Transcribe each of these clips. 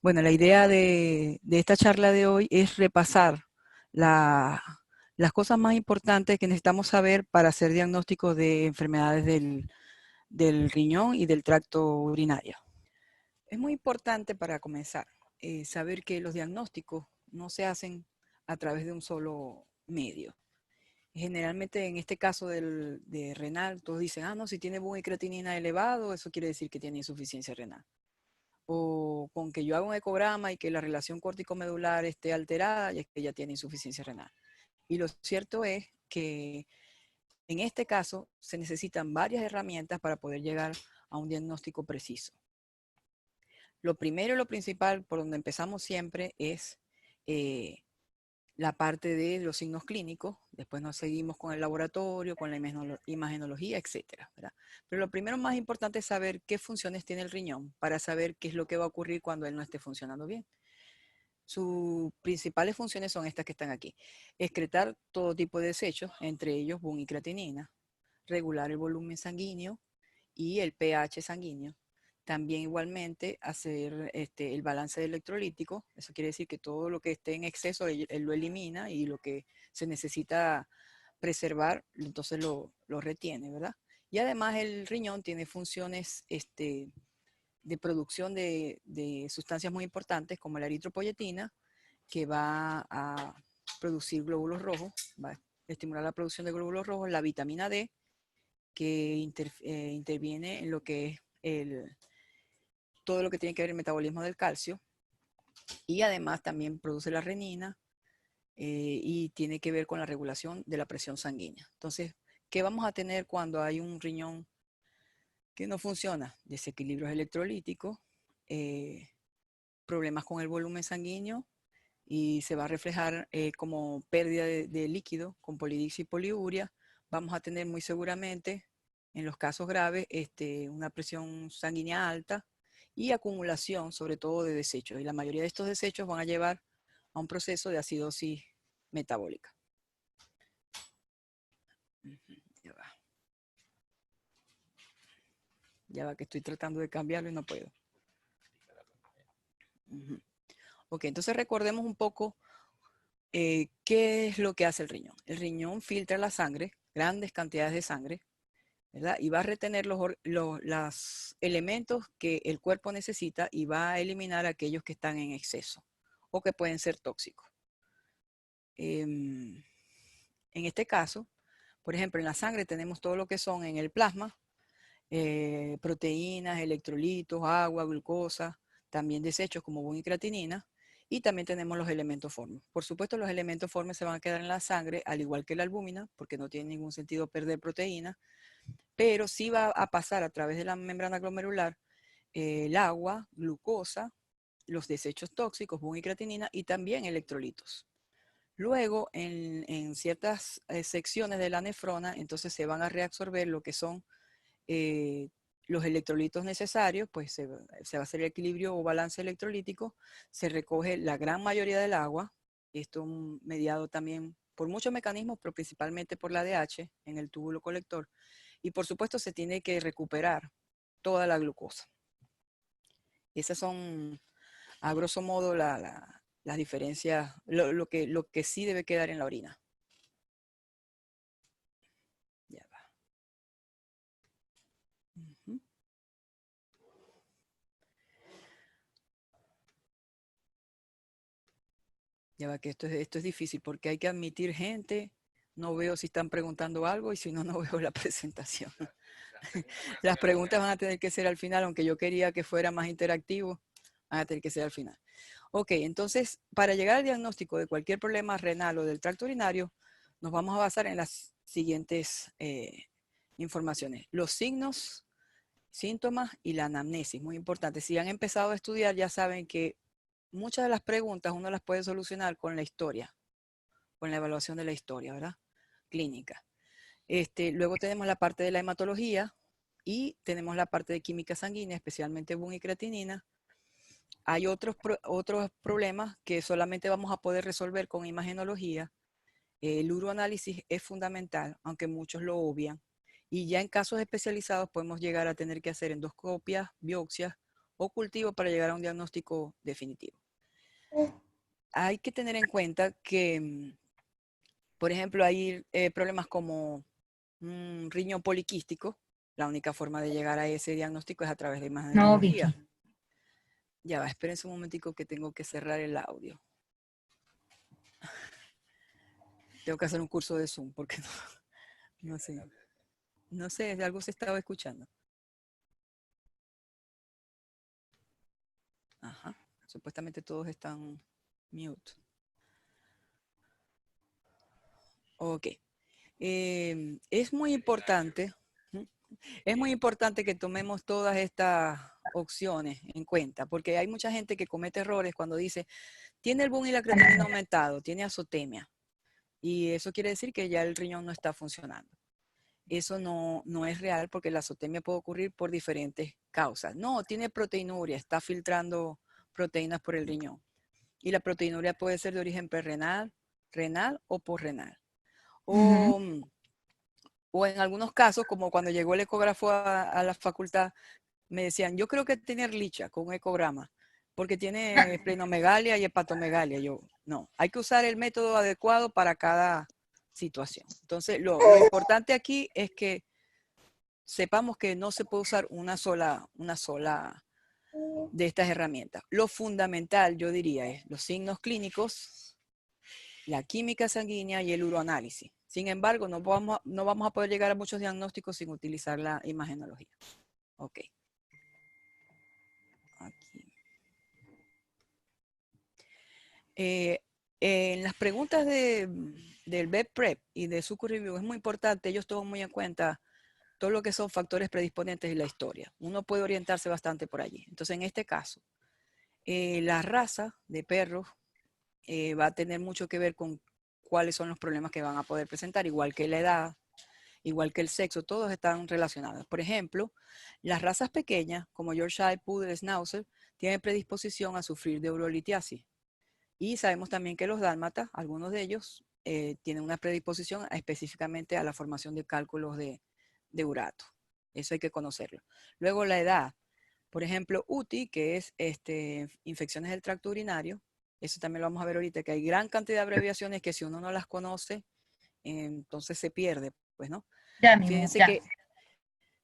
Bueno, la idea de esta charla de hoy es repasar la- las cosas más importantes que necesitamos saber para hacer diagnóstico de enfermedades del riñón y del tracto urinario. Es muy importante para comenzar saber que los diagnósticos no se hacen a través de un solo medio. Generalmente en este caso de renal, todos dicen, no, si tiene creatinina elevado, eso quiere decir que tiene insuficiencia renal. O con que yo haga un ecograma y que la relación córtico-medular esté alterada, y es que ya tiene insuficiencia renal. Y lo cierto es que en este caso se necesitan varias herramientas para poder llegar a un diagnóstico preciso. Lo primero y lo principal, por donde empezamos siempre, es eh, la parte de los signos clínicos. Después nos seguimos con el laboratorio, con la imagenología, etcétera, ¿verdad? Pero lo primero más importante es saber qué funciones tiene el riñón para saber qué es lo que va a ocurrir cuando él no esté funcionando bien. Sus principales funciones son estas que están aquí. Excretar todo tipo de desechos, entre ellos bun y creatinina, regular el volumen sanguíneo y el pH sanguíneo. También igualmente hacer el balance electrolítico, eso quiere decir que todo lo que esté en exceso él lo elimina y lo que se necesita preservar, entonces lo retiene, ¿verdad? Y además el riñón tiene funciones de producción de sustancias muy importantes como la eritropoyetina, que va a producir glóbulos rojos, va a estimular la producción de glóbulos rojos, la vitamina D, que interviene en lo que es todo lo que tiene que ver el metabolismo del calcio, y además también produce la renina y tiene que ver con la regulación de la presión sanguínea. Entonces, ¿qué vamos a tener cuando hay un riñón que no funciona? Desequilibrios electrolíticos, problemas con el volumen sanguíneo, y se va a reflejar como pérdida de líquido con polidipsia y poliuria. Vamos a tener muy seguramente, en los casos graves, una presión sanguínea alta y acumulación, sobre todo de desechos. Y la mayoría de estos desechos van a llevar a un proceso de acidosis metabólica. Ya va que estoy tratando de cambiarlo y no puedo. Ok, entonces recordemos un poco qué es lo que hace el riñón. El riñón filtra la sangre, grandes cantidades de sangre, ¿verdad? Y va a retener los elementos que el cuerpo necesita y va a eliminar aquellos que están en exceso o que pueden ser tóxicos. En este caso, por ejemplo, en la sangre tenemos todo lo que son en el plasma, proteínas, electrolitos, agua, glucosa, también desechos como bun y creatinina, y también tenemos los elementos formes. Por supuesto, los elementos formes se van a quedar en la sangre, al igual que la albúmina, porque no tiene ningún sentido perder proteínas, pero sí va a pasar a través de la membrana glomerular el agua, glucosa, los desechos tóxicos, bun y creatinina, y también electrolitos. Luego, en ciertas secciones de la nefrona, entonces se van a reabsorber lo que son eh, los electrolitos necesarios, pues se va a hacer el equilibrio o balance electrolítico, se recoge la gran mayoría del agua, esto mediado también por muchos mecanismos, pero principalmente por la ADH en el túbulo colector, y por supuesto se tiene que recuperar toda la glucosa. Esas son, a grosso modo, las diferencias, lo que sí debe quedar en la orina. Ya va. Ujú. Ya va que esto es difícil porque hay que admitir gente. No veo si están preguntando algo y si no, no veo la presentación. Las preguntas van a tener que ser al final, aunque yo quería que fuera más interactivo, van a tener que ser al final. Ok, entonces, para llegar al diagnóstico de cualquier problema renal o del tracto urinario, nos vamos a basar en las siguientes informaciones. Los signos, síntomas y la anamnesis, muy importante. Si han empezado a estudiar, ya saben que muchas de las preguntas uno las puede solucionar con la historia, con la evaluación de la historia, ¿verdad? Clínica. Luego tenemos la parte de la hematología y tenemos la parte de química sanguínea, especialmente bun y creatinina. Hay otros problemas que solamente vamos a poder resolver con imagenología. El uroanálisis es fundamental, aunque muchos lo obvian. Y ya en casos especializados podemos llegar a tener que hacer endoscopias, biopsias o cultivo para llegar a un diagnóstico definitivo. Hay que tener en cuenta que, por ejemplo, hay problemas como un riñón poliquístico. La única forma de llegar a ese diagnóstico es a través de No, imagenología. Vicky. Ya va, espérense un momentico que tengo que cerrar el audio. Tengo que hacer un curso de Zoom porque no sé. No sé, algo se estaba escuchando. Ajá. Supuestamente todos están mute. Ok. Es muy importante, ¿sí? Es muy importante que tomemos todas estas opciones en cuenta, porque hay mucha gente que comete errores cuando dice, tiene el boom y la creatinina aumentado, tiene azotemia, y eso quiere decir que ya el riñón no está funcionando. Eso no es real porque la azotemia puede ocurrir por diferentes causas. No, tiene proteinuria, está filtrando proteínas por el riñón. Y la proteinuria puede ser de origen prerrenal, renal o posrenal. Ujú. O, o en algunos casos, como cuando llegó el ecógrafo a la facultad, me decían, yo creo que tiene Ehrlichia con un ecograma, porque tiene esplenomegalia y hepatomegalia. Yo, no, hay que usar el método adecuado para cada situación. Entonces, lo importante aquí es que sepamos que no se puede usar una sola de estas herramientas. Lo fundamental, yo diría, es los signos clínicos, la química sanguínea y el uroanálisis. Sin embargo, no vamos a poder llegar a muchos diagnósticos sin utilizar la imagenología. Ok. Aquí. Eh, en las preguntas del BEP-PREP y de su Review es muy importante, ellos toman muy en cuenta todo lo que son factores predisponentes y la historia. Uno puede orientarse bastante por allí. Entonces, en este caso, la raza de perros va a tener mucho que ver con cuáles son los problemas que van a poder presentar, igual que la edad, igual que el sexo, todos están relacionados. Por ejemplo, las razas pequeñas, como Yorkshire, Poodle, Schnauzer, tienen predisposición a sufrir de urolitiasis. Y sabemos también que los dálmatas, algunos de ellos, tienen una predisposición específicamente a la formación de cálculos de urato. Eso hay que conocerlo. Luego la edad. Por ejemplo, UTI, que es infecciones del tracto urinario. Eso también lo vamos a ver ahorita, que hay gran cantidad de abreviaciones que si uno no las conoce, entonces se pierde, pues, ¿no? Ya mismo, Fíjense ya. que,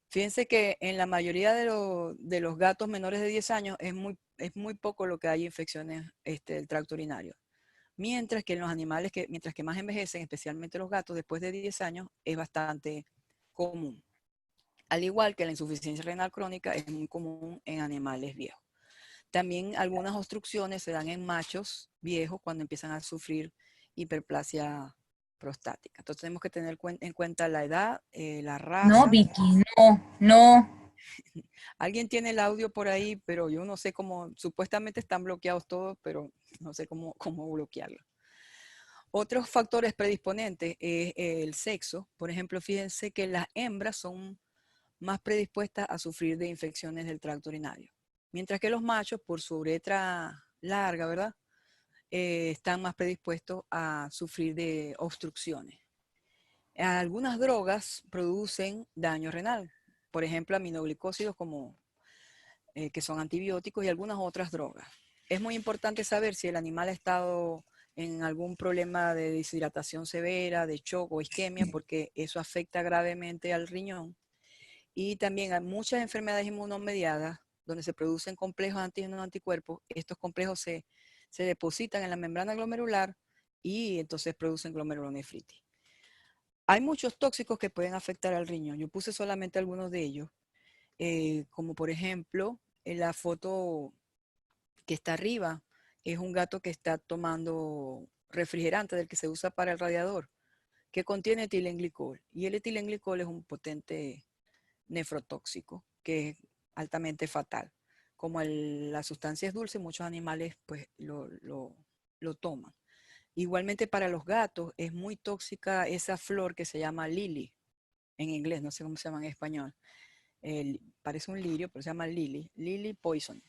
fíjense que en la mayoría de los gatos menores de 10 años es muy poco lo que hay infecciones del tracto urinario. Mientras que en los animales, mientras que más envejecen, especialmente los gatos, después de 10 años, es bastante común. Al igual que la insuficiencia renal crónica es muy común en animales viejos. También algunas obstrucciones se dan en machos viejos cuando empiezan a sufrir hiperplasia prostática. Entonces tenemos que tener en cuenta la edad, la No, raza. Vicky, no, no. Alguien tiene el audio por ahí, pero yo no sé cómo, supuestamente están bloqueados todos, pero no sé cómo bloquearlo. Otros factores predisponentes es el sexo. Por ejemplo, fíjense que las hembras son más predispuestas a sufrir de infecciones del tracto urinario, mientras que los machos, por su uretra larga, ¿verdad? Están más predispuestos a sufrir de obstrucciones. Algunas drogas producen daño renal, por ejemplo, aminoglicósidos como, que son antibióticos y algunas otras drogas. Es muy importante saber si el animal ha estado en algún problema de deshidratación severa, de shock o isquemia, porque eso afecta gravemente al riñón. Y también hay muchas enfermedades inmunomediadas donde se producen complejos antígenos-anticuerpos. Estos complejos se depositan en la membrana glomerular y entonces producen glomerulonefritis. Hay muchos tóxicos que pueden afectar al riñón. Yo puse solamente algunos de ellos, como por ejemplo, en la foto que está arriba, es un gato que está tomando refrigerante del que se usa para el radiador, que contiene etilenglicol. Y el etilenglicol es un potente nefrotóxico, que es altamente fatal. Como la sustancia es dulce, muchos animales pues lo toman. Igualmente para los gatos es muy tóxica esa flor que se llama lily, en inglés, no sé cómo se llama en español. Parece un lirio, pero se llama lily poison.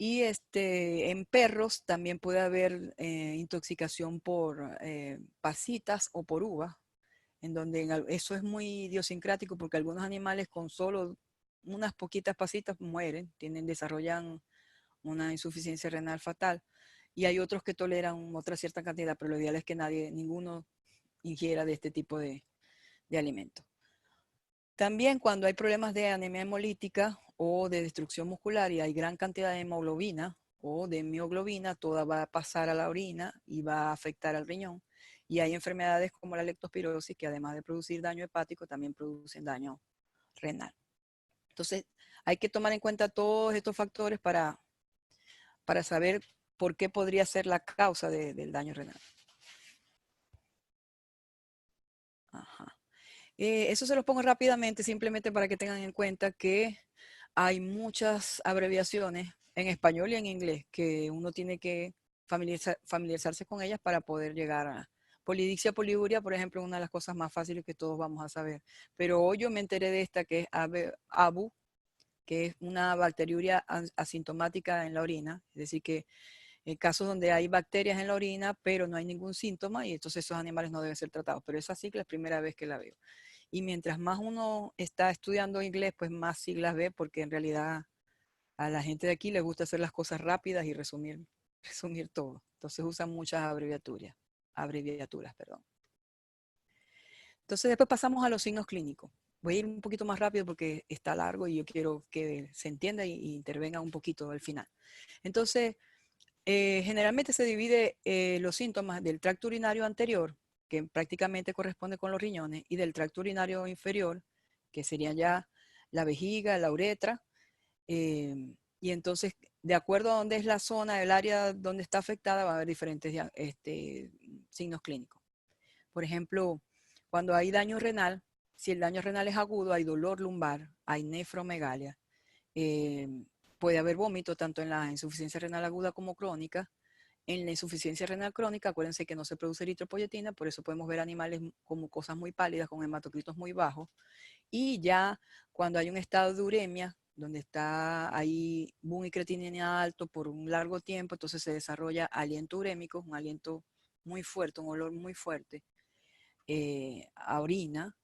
Y en perros también puede haber intoxicación por pasitas o por uvas, en donde eso es muy idiosincrático porque algunos animales con solo unas poquitas pasitas mueren, desarrollan una insuficiencia renal fatal. Y hay otros que toleran otra cierta cantidad, pero lo ideal es que ninguno ingiera de este tipo de alimentos. También cuando hay problemas de anemia hemolítica o de destrucción muscular y hay gran cantidad de hemoglobina o de mioglobina, toda va a pasar a la orina y va a afectar al riñón. Y hay enfermedades como la leptospirosis que además de producir daño hepático, también producen daño renal. Entonces, hay que tomar en cuenta todos estos factores para saber por qué podría ser la causa del daño renal. Ajá. Eso se los pongo rápidamente, simplemente para que tengan en cuenta que hay muchas abreviaciones en español y en inglés que uno tiene que familiarizarse con ellas para poder llegar a polidixia, poliuria, por ejemplo, una de las cosas más fáciles que todos vamos a saber. Pero hoy yo me enteré de esta que es ABU, que es una bacteriuria asintomática en la orina, es decir, que en casos donde hay bacterias en la orina, pero no hay ningún síntoma, y entonces esos animales no deben ser tratados. Pero esa sigla es la primera vez que la veo. Y mientras más uno está estudiando inglés, pues más siglas ve, porque en realidad a la gente de aquí le gusta hacer las cosas rápidas y resumir todo. Entonces usan muchas abreviaturas, perdón. Entonces después pasamos a los signos clínicos. Voy a ir un poquito más rápido porque está largo y yo quiero que se entienda y intervenga un poquito al final. Entonces, generalmente se divide los síntomas del tracto urinario anterior, que prácticamente corresponde con los riñones, y del tracto urinario inferior, que sería ya la vejiga, la uretra, y entonces, de acuerdo a dónde es la zona, el área donde está afectada, va a haber diferentes signos clínicos. Por ejemplo, cuando hay daño renal, si el daño renal es agudo, hay dolor lumbar, hay nefromegalia, eh, puede haber vómito tanto en la insuficiencia renal aguda como crónica. En la insuficiencia renal crónica, acuérdense que no se produce eritropoyetina, por eso podemos ver animales como cosas muy pálidas, con hematocritos muy bajos. Y ya cuando hay un estado de uremia, donde está ahí boom y creatinina alto por un largo tiempo, entonces se desarrolla aliento urémico, un aliento muy fuerte, un olor muy fuerte, a orina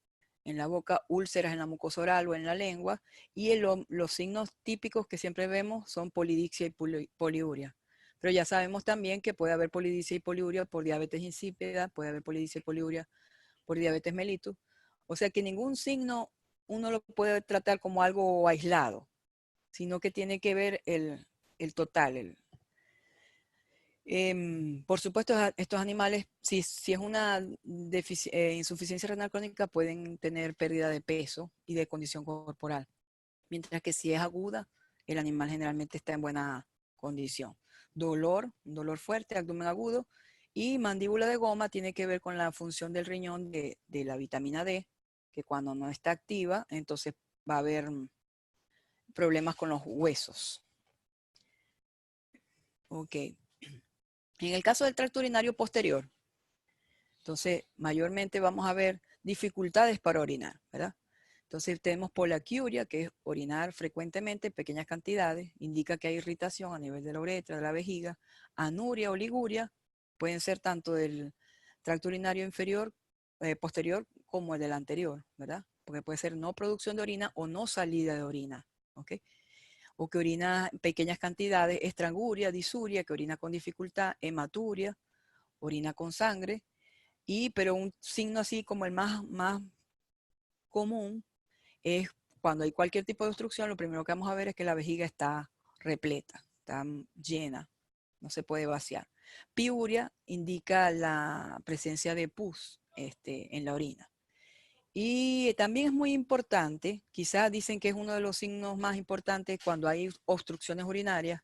en la boca, úlceras en la mucosa oral o en la lengua, y los signos típicos que siempre vemos son polidixia y poliuria. Pero ya sabemos también que puede haber polidixia y poliuria por diabetes insípida, puede haber polidixia y poliuria por diabetes mellitus. O sea que ningún signo uno lo puede tratar como algo aislado, sino que tiene que ver el total. Por supuesto, estos animales, si es una insuficiencia renal crónica, pueden tener pérdida de peso y de condición corporal. Mientras que si es aguda, el animal generalmente está en buena condición. Un dolor fuerte, abdomen agudo, y mandíbula de goma tiene que ver con la función del riñón de la vitamina D, que cuando no está activa, entonces va a haber problemas con los huesos. Ok. En el caso del tracto urinario posterior, entonces mayormente vamos a ver dificultades para orinar, ¿verdad? Entonces tenemos polaquiuria, que es orinar frecuentemente en pequeñas cantidades, indica que hay irritación a nivel de la uretra, de la vejiga. Anuria o liguria pueden ser tanto del tracto urinario inferior, posterior, como el del anterior, ¿verdad? Porque puede ser no producción de orina o no salida de orina, ¿ok? O que orina en pequeñas cantidades, estranguria, disuria, que orina con dificultad, hematuria, orina con sangre, pero un signo así como el más común es cuando hay cualquier tipo de obstrucción, lo primero que vamos a ver es que la vejiga está repleta, está llena, no se puede vaciar. Piuria indica la presencia de pus en la orina. Y también es muy importante, quizás dicen que es uno de los signos más importantes cuando hay obstrucciones urinarias,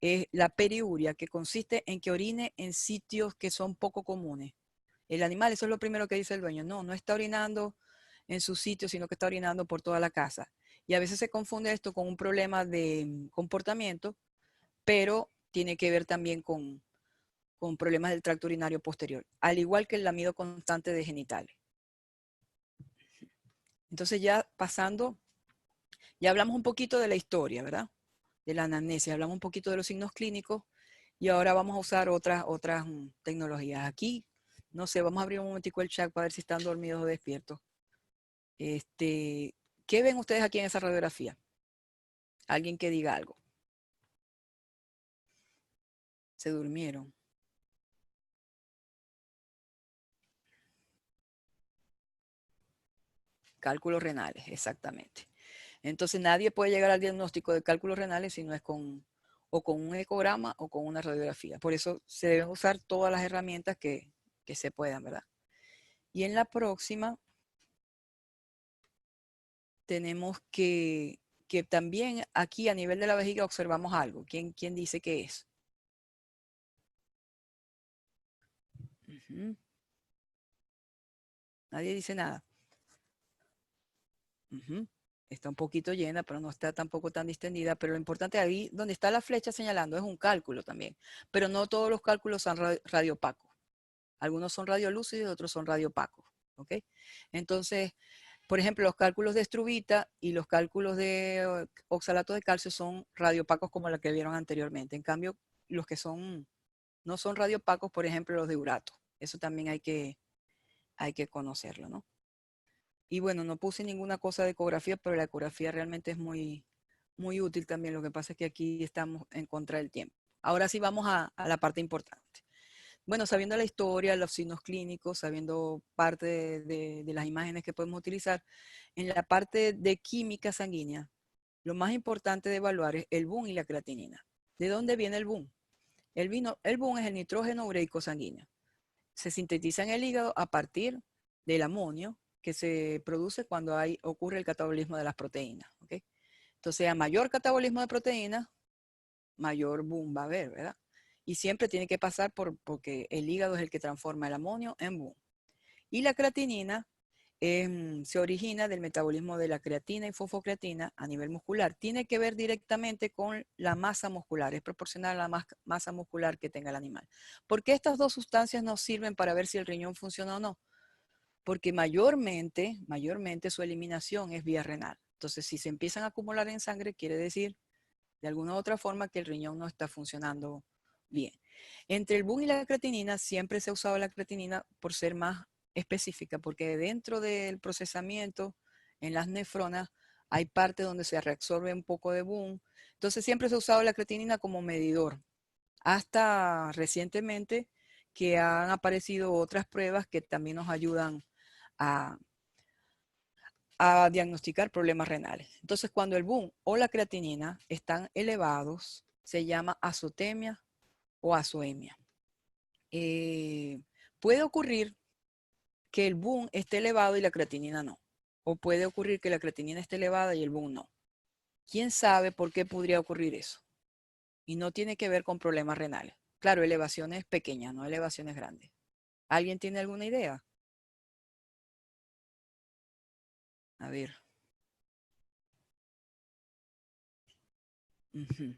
es la periuria, que consiste en que orine en sitios que son poco comunes. El animal, eso es lo primero que dice el dueño, no está orinando en su sitio, sino que está orinando por toda la casa. Y a veces se confunde esto con un problema de comportamiento, pero tiene que ver también con problemas del tracto urinario posterior, al igual que el lamido constante de genitales. Entonces ya pasando, ya hablamos un poquito de la historia, ¿verdad? De la anamnesis, hablamos un poquito de los signos clínicos y ahora vamos a usar otras tecnologías. Aquí, no sé, vamos a abrir un momentico el chat para ver si están dormidos o despiertos. ¿Qué ven ustedes aquí en esa radiografía? Alguien que diga algo. Se durmieron. Cálculos renales, exactamente. Entonces nadie puede llegar al diagnóstico de cálculos renales si no es o con un ecograma o con una radiografía. Por eso se deben usar todas las herramientas que se puedan, ¿verdad? Y en la próxima tenemos que también aquí a nivel de la vejiga observamos algo. ¿Quién dice qué es? Ujú. Nadie dice nada. Ujú. Está un poquito llena, pero no está tampoco tan distendida. Pero lo importante ahí, donde está la flecha señalando, es un cálculo también. Pero no todos los cálculos son radiopacos. Algunos son radiolúcidos y otros son radiopacos. ¿Ok? Entonces, por ejemplo, los cálculos de estrubita y los cálculos de oxalato de calcio son radiopacos como la que vieron anteriormente. En cambio, los que no son radiopacos, por ejemplo, los de urato. Eso también hay que conocerlo, ¿no? Y bueno, no puse ninguna cosa de ecografía, pero la ecografía realmente es muy útil también. Lo que pasa es que aquí estamos en contra del tiempo. Ahora sí vamos a la parte importante. Bueno, sabiendo la historia, los signos clínicos, sabiendo parte de las imágenes que podemos utilizar, en la parte de química sanguínea, lo más importante de evaluar es el boom y la creatinina. ¿De dónde viene el boom? El boom es el nitrógeno ureico sanguíneo. Se sintetiza en el hígado a partir del amonio que se produce cuando ocurre el catabolismo de las proteínas. ¿Okay? Entonces, a mayor catabolismo de proteínas, mayor boom va a haber, ¿verdad? Y siempre tiene que pasar porque el hígado es el que transforma el amonio en boom. Y la creatinina se origina del metabolismo de la creatina y fosfocreatina a nivel muscular. Tiene que ver directamente con la masa muscular, es proporcional a la masa muscular que tenga el animal. ¿Por qué estas dos sustancias nos sirven para ver si el riñón funciona o no? Porque mayormente su eliminación es vía renal. Entonces, si se empiezan a acumular en sangre, quiere decir de alguna u otra forma que el riñón no está funcionando bien. Entre el BUN y la creatinina, siempre se ha usado la creatinina por ser más específica, porque dentro del procesamiento en las nefronas hay parte donde se reabsorbe un poco de BUN. Entonces siempre se ha usado la creatinina como medidor. Hasta recientemente que han aparecido otras pruebas que también nos ayudan a, a diagnosticar problemas renales. Entonces, cuando el BUN o la creatinina están elevados, se llama azotemia o azoemia. Puede ocurrir que el BUN esté elevado y la creatinina no. O puede ocurrir que la creatinina esté elevada y el BUN no. ¿Quién sabe por qué podría ocurrir eso? Y no tiene que ver con problemas renales. Claro, elevaciones pequeñas, no elevaciones grandes. ¿Alguien tiene alguna idea? A ver. Ujú.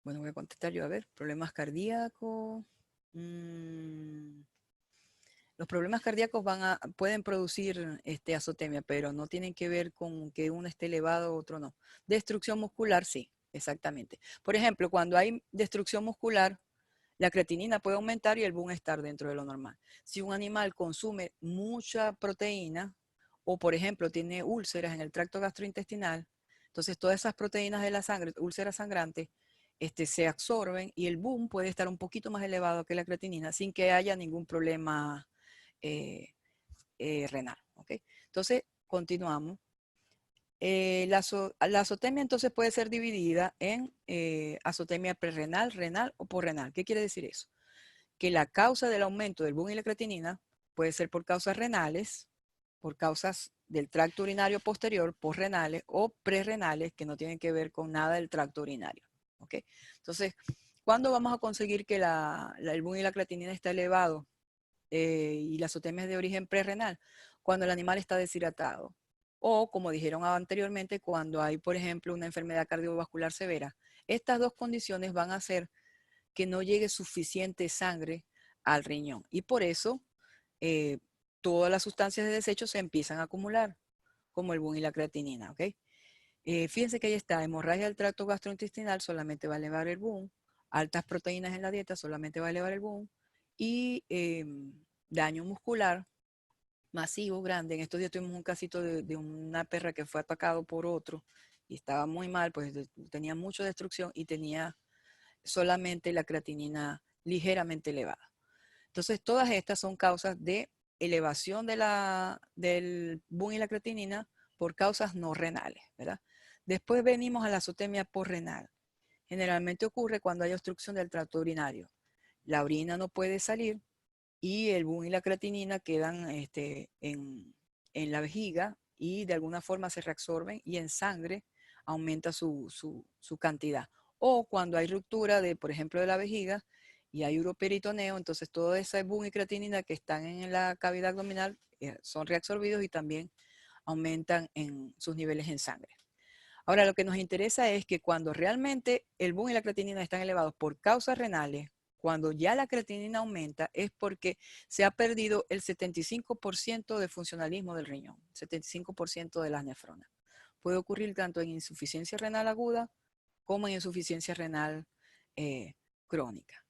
Bueno, voy a contestar yo. A ver, problemas cardíacos. Mm, Los problemas cardíacos pueden producir azotemia, pero no tienen que ver con que uno esté elevado, otro no. Destrucción muscular, sí, exactamente. Por ejemplo, cuando hay destrucción muscular, la creatinina puede aumentar y el BUN estar dentro de lo normal. Si un animal consume mucha proteína o, por ejemplo, tiene úlceras en el tracto gastrointestinal, entonces todas esas proteínas de la sangre, úlceras sangrantes, se absorben y el BUN puede estar un poquito más elevado que la creatinina sin que haya ningún problema eh, renal. ¿Okay? Entonces, continuamos. La azotemia entonces puede ser dividida en azotemia prerrenal, renal o porrenal. ¿Qué quiere decir eso? Que la causa del aumento del BUN y la creatinina puede ser por causas renales, por causas del tracto urinario posterior, posrenales o prerrenales que no tienen que ver con nada del tracto urinario. ¿Ok? Entonces, ¿cuándo vamos a conseguir que el BUN y la creatinina está elevado y la azotemia es de origen prerrenal? Cuando el animal está deshidratado. O, como dijeron anteriormente, cuando hay, por ejemplo, una enfermedad cardiovascular severa. Estas dos condiciones van a hacer que no llegue suficiente sangre al riñón. Y por eso eh, todas las sustancias de desecho se empiezan a acumular, como el BUN y la creatinina. ¿Okay? Fíjense que ahí está, hemorragia del tracto gastrointestinal solamente va a elevar el BUN, altas proteínas en la dieta solamente va a elevar el BUN, y daño muscular masivo, grande. En estos días tuvimos un casito de una perra que fue atacado por otro y estaba muy mal, pues tenía mucha destrucción y tenía solamente la creatinina ligeramente elevada. Entonces, todas estas son causas de elevación del BUN y la creatinina por causas no renales, ¿verdad? Después venimos a la azotemia posrenal. Generalmente ocurre cuando hay obstrucción del tracto urinario. La orina no puede salir y el BUN y la creatinina quedan en la vejiga y de alguna forma se reabsorben y en sangre aumenta su cantidad. O cuando hay ruptura de, por ejemplo, de la vejiga y hay uroperitoneo, entonces todo ese BUN y creatinina que están en la cavidad abdominal son reabsorbidos y también aumentan en sus niveles en sangre. Ahora, lo que nos interesa es que cuando realmente el BUN y la creatinina están elevados por causas renales, cuando ya la creatinina aumenta, es porque se ha perdido el 75% de funcionalismo del riñón, 75% de las nefronas. Puede ocurrir tanto en insuficiencia renal aguda como en insuficiencia renal crónica.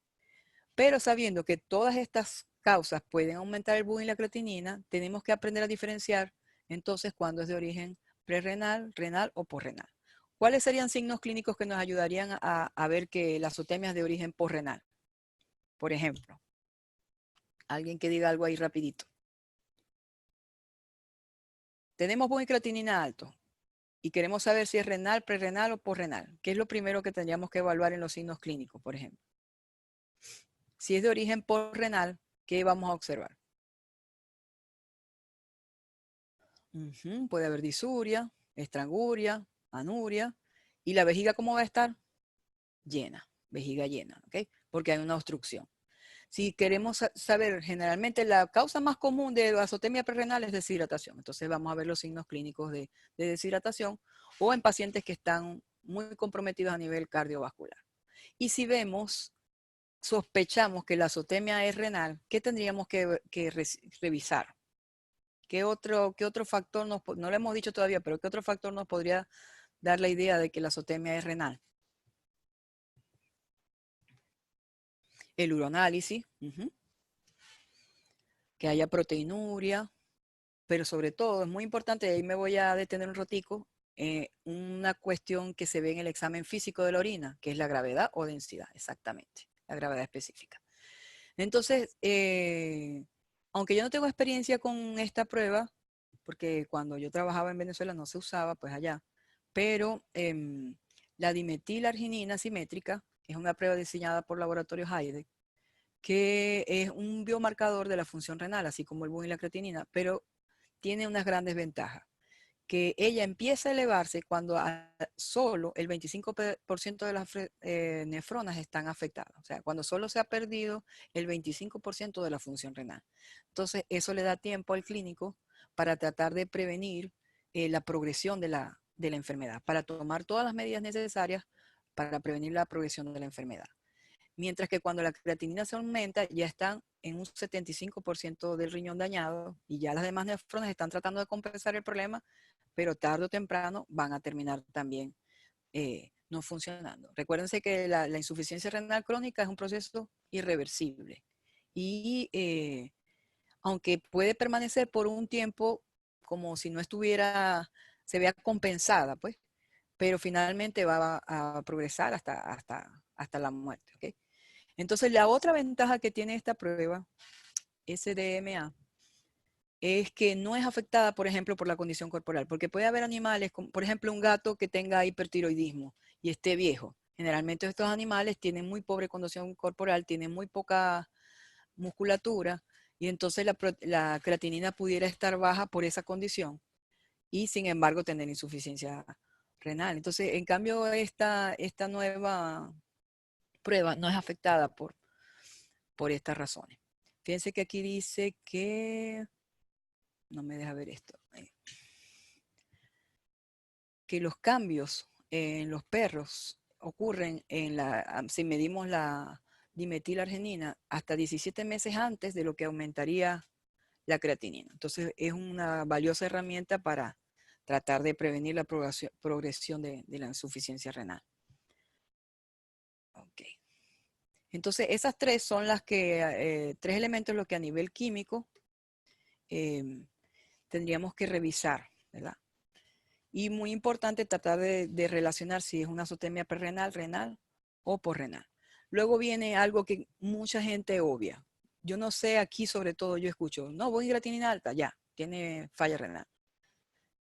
Pero sabiendo que todas estas causas pueden aumentar el BUN y la creatinina, tenemos que aprender a diferenciar entonces cuando es de origen prerrenal, renal o posrenal. ¿Cuáles serían signos clínicos que nos ayudarían a ver que la azotemia es de origen posrenal? Por ejemplo, alguien que diga algo ahí rapidito. Tenemos BUN y creatinina alto y queremos saber si es renal, prerrenal o posrenal. ¿Qué es lo primero que tendríamos que evaluar en los signos clínicos, por ejemplo? Si es de origen posrenal, ¿qué vamos a observar? Puede haber disuria, estranguria, anuria. ¿Y la vejiga cómo va a estar? Llena, vejiga llena, ¿ok? Porque hay una obstrucción. Si queremos saber, generalmente la causa más común de azotemia prerrenal es deshidratación. Entonces vamos a ver los signos clínicos de deshidratación o en pacientes que están muy comprometidos a nivel cardiovascular. Y si vemos, sospechamos que la azotemia es renal, ¿qué tendríamos que revisar? ¿Qué otro factor no lo hemos dicho todavía, pero qué otro factor nos podría dar la idea de que la azotemia es renal? El uroanálisis, que haya proteinuria, pero sobre todo es muy importante, y ahí me voy a detener un ratico, una cuestión que se ve en el examen físico de la orina, que es la gravedad o densidad, exactamente, la gravedad específica. Entonces, aunque yo no tengo experiencia con esta prueba, porque cuando yo trabajaba en Venezuela no se usaba, pues allá, pero la dimetilarginina simétrica es una prueba diseñada por Laboratorios Hayden, que es un biomarcador de la función renal, así como el BUN y la creatinina, pero tiene unas grandes ventajas, que ella empieza a elevarse cuando solo el 25% de las nefronas están afectadas, o sea, cuando solo se ha perdido el 25% de la función renal. Entonces, eso le da tiempo al clínico para tratar de prevenir la progresión de la enfermedad, para tomar todas las medidas necesarias para prevenir la progresión de la enfermedad. Mientras que cuando la creatinina se aumenta, ya están en un 75% del riñón dañado y ya las demás nefronas están tratando de compensar el problema, pero tarde o temprano van a terminar también no funcionando. Recuérdense que la insuficiencia renal crónica es un proceso irreversible y aunque puede permanecer por un tiempo como si no estuviera, se vea compensada, pues, pero finalmente va a progresar hasta la muerte. ¿Okay? Entonces, la otra ventaja que tiene esta prueba, SDMA, es que no es afectada, por ejemplo, por la condición corporal, porque puede haber animales, como, por ejemplo, un gato que tenga hipertiroidismo y esté viejo. Generalmente estos animales tienen muy pobre condición corporal, tienen muy poca musculatura, y entonces la creatinina pudiera estar baja por esa condición y, sin embargo, tener insuficiencia renal. Entonces, en cambio, esta nueva prueba no es afectada por estas razones. Fíjense que aquí dice que, no me deja ver esto, que los cambios en los perros ocurren si medimos la dimetilarginina hasta 17 meses antes de lo que aumentaría la creatinina. Entonces es una valiosa herramienta para tratar de prevenir la progresión de la insuficiencia renal. Ok. Entonces esas tres son tres elementos los que a nivel químico tendríamos que revisar, ¿verdad? Y muy importante tratar de relacionar si es una azotemia perrenal, renal o porrenal. Luego viene algo que mucha gente obvia. Yo no sé, aquí sobre todo yo escucho, no, creatinina alta, ya, tiene falla renal.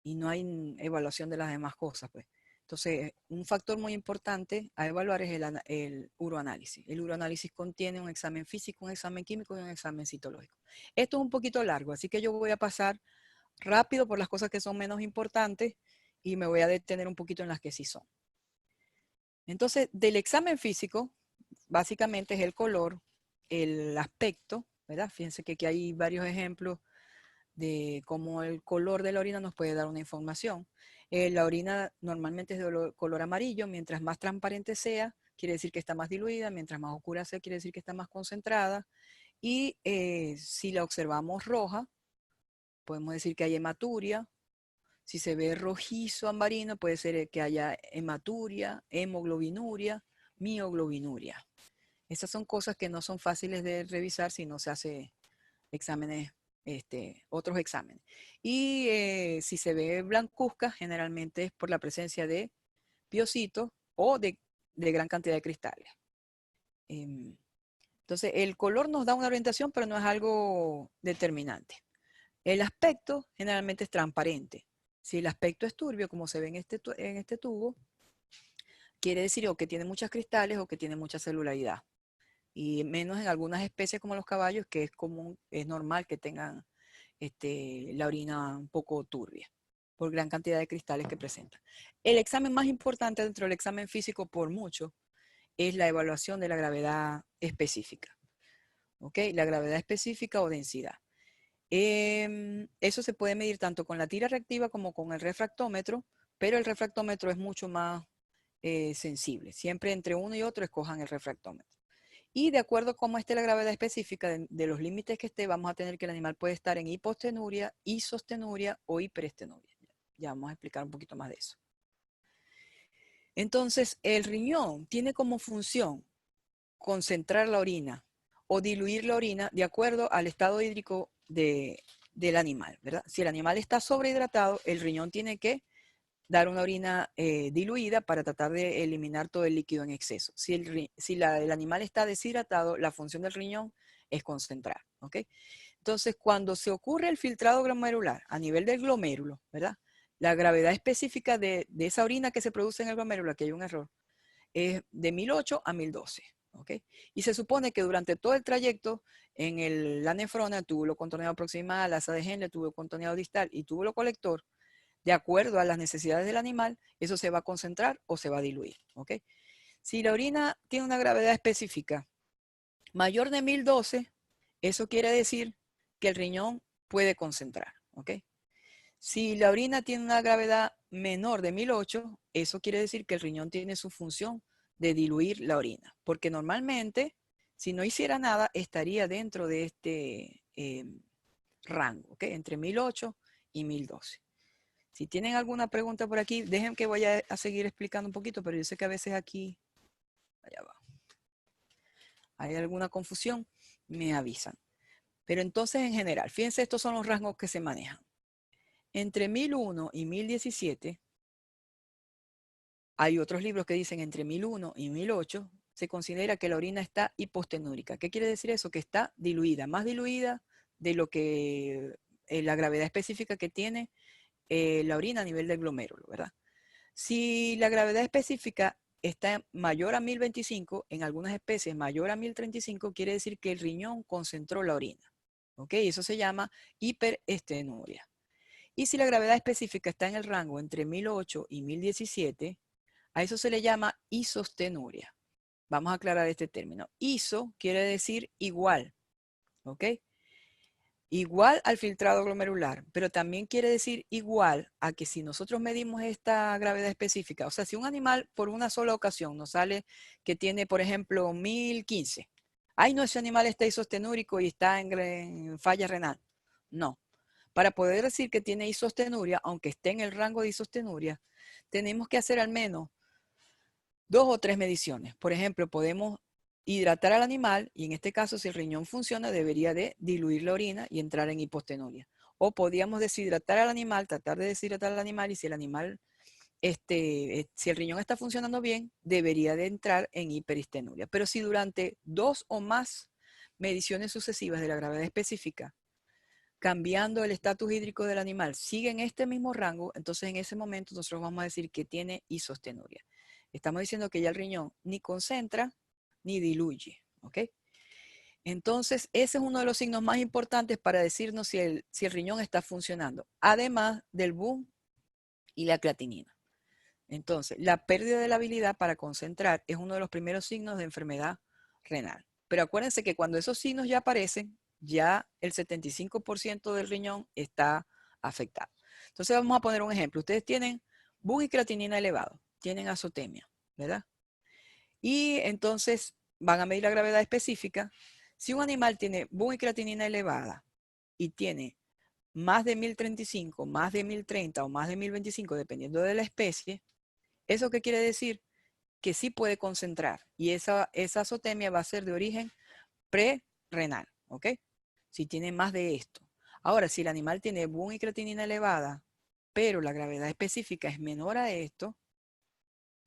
Y no hay evaluación de las demás cosas, pues. Entonces, un factor muy importante a evaluar es el uroanálisis. El uroanálisis contiene un examen físico, un examen químico y un examen citológico. Esto es un poquito largo, así que yo voy a pasar rápido por las cosas que son menos importantes y me voy a detener un poquito en las que sí son. Entonces, del examen físico, básicamente es el color, el aspecto, ¿verdad? Fíjense que aquí hay varios ejemplos de cómo el color de la orina nos puede dar una información. La orina normalmente es de color amarillo, mientras más transparente sea, quiere decir que está más diluida, mientras más oscura sea, quiere decir que está más concentrada, y si la observamos roja, podemos decir que hay hematuria. Si se ve rojizo ambarino, puede ser que haya hematuria, hemoglobinuria, mioglobinuria. Esas son cosas que no son fáciles de revisar si no se hace exámenes, otros exámenes. Y si se ve blancuzca, generalmente es por la presencia de piocitos o de gran cantidad de cristales. Entonces, el color nos da una orientación, pero no es algo determinante. El aspecto generalmente es transparente. Si el aspecto es turbio, como se ve en este tubo, quiere decir o que tiene muchos cristales o que tiene mucha celularidad. Y menos en algunas especies como los caballos, que es común, es normal que tengan la orina un poco turbia, por gran cantidad de cristales que presenta. El examen más importante dentro del examen físico por mucho es la evaluación de la gravedad específica. ¿Ok? La gravedad específica o densidad. Eso se puede medir tanto con la tira reactiva como con el refractómetro, pero el refractómetro es mucho más sensible. Siempre entre uno y otro escojan el refractómetro. Y de acuerdo a cómo esté la gravedad específica de los límites que esté, vamos a tener que el animal puede estar en hipostenuria, isostenuria o hiperestenuria. Ya vamos a explicar un poquito más de eso. Entonces, el riñón tiene como función concentrar la orina o diluir la orina de acuerdo al estado hídrico del animal, ¿verdad? Si el animal está sobrehidratado, el riñón tiene que dar una orina diluida para tratar de eliminar todo el líquido en exceso. Si el animal está deshidratado, la función del riñón es concentrar, ¿ok? Entonces, cuando se ocurre el filtrado glomerular a nivel del glomérulo, ¿verdad? La gravedad específica de esa orina que se produce en el glomérulo, aquí hay un error, es de 1008 a 1012, ¿ok? Y se supone que durante todo el trayecto en la nefrona, túbulo contorneado proximal, asa de Henle, túbulo contorneado distal y túbulo colector, de acuerdo a las necesidades del animal, eso se va a concentrar o se va a diluir, ¿ok? Si la orina tiene una gravedad específica mayor de 1012, eso quiere decir que el riñón puede concentrar, ¿ok? Si la orina tiene una gravedad menor de 1008, eso quiere decir que el riñón tiene su función de diluir la orina, porque normalmente, si no hiciera nada, estaría dentro de este rango, ¿ok? Entre 1008 y 1012. Si tienen alguna pregunta por aquí, dejen que vaya a seguir explicando un poquito, pero yo sé que a veces aquí, allá va, hay alguna confusión, me avisan. Pero entonces, en general, fíjense, estos son los rangos que se manejan. Entre 1001 y 1017, hay otros libros que dicen entre 1001 y 1008, se considera que la orina está hipostenúrica. ¿Qué quiere decir eso? Que está diluida, más diluida de lo que la gravedad específica que tiene la orina a nivel del glomérulo, ¿verdad? Si la gravedad específica está mayor a 1025, en algunas especies mayor a 1035, quiere decir que el riñón concentró la orina. ¿Ok? Eso se llama hiperestenuria. Y si la gravedad específica está en el rango entre 1008 y 1017, a eso se le llama isostenuria. Vamos a aclarar este término. Iso quiere decir igual, ¿ok? Igual al filtrado glomerular, pero también quiere decir igual a que si nosotros medimos esta gravedad específica, o sea, si un animal por una sola ocasión nos sale que tiene, por ejemplo, 1015, ay, no, ese animal está isostenúrico y está en falla renal. No. Para poder decir que tiene isostenuria, aunque esté en el rango de isostenuria, tenemos que hacer al menos 2 o 3 mediciones. Por ejemplo, podemos hidratar al animal y en este caso, si el riñón funciona, debería de diluir la orina y entrar en hipostenuria. O podíamos deshidratar al animal, tratar de deshidratar al animal, y si el animal, si el riñón está funcionando bien, debería de entrar en hiperistenuria. Pero si durante 2 o más mediciones sucesivas de la gravedad específica, cambiando el estatus hídrico del animal, sigue en este mismo rango, entonces en ese momento nosotros vamos a decir que tiene isostenuria. Estamos diciendo que ya el riñón ni concentra ni diluye, ¿ok? Entonces, ese es uno de los signos más importantes para decirnos si el riñón está funcionando, además del boom y la creatinina. Entonces, la pérdida de la habilidad para concentrar es uno de los primeros signos de enfermedad renal. Pero acuérdense que cuando esos signos ya aparecen, ya el 75% del riñón está afectado. Entonces, vamos a poner un ejemplo. Ustedes tienen boom y creatinina elevado, tienen azotemia, ¿verdad? Y entonces van a medir la gravedad específica. Si un animal tiene boom y creatinina elevada y tiene más de 1035, más de 1030 o más de 1025, dependiendo de la especie, ¿eso qué quiere decir? Que sí puede concentrar, y esa azotemia va a ser de origen prerrenal, ¿ok? Si tiene más de esto. Ahora, si el animal tiene boom y creatinina elevada, pero la gravedad específica es menor a esto,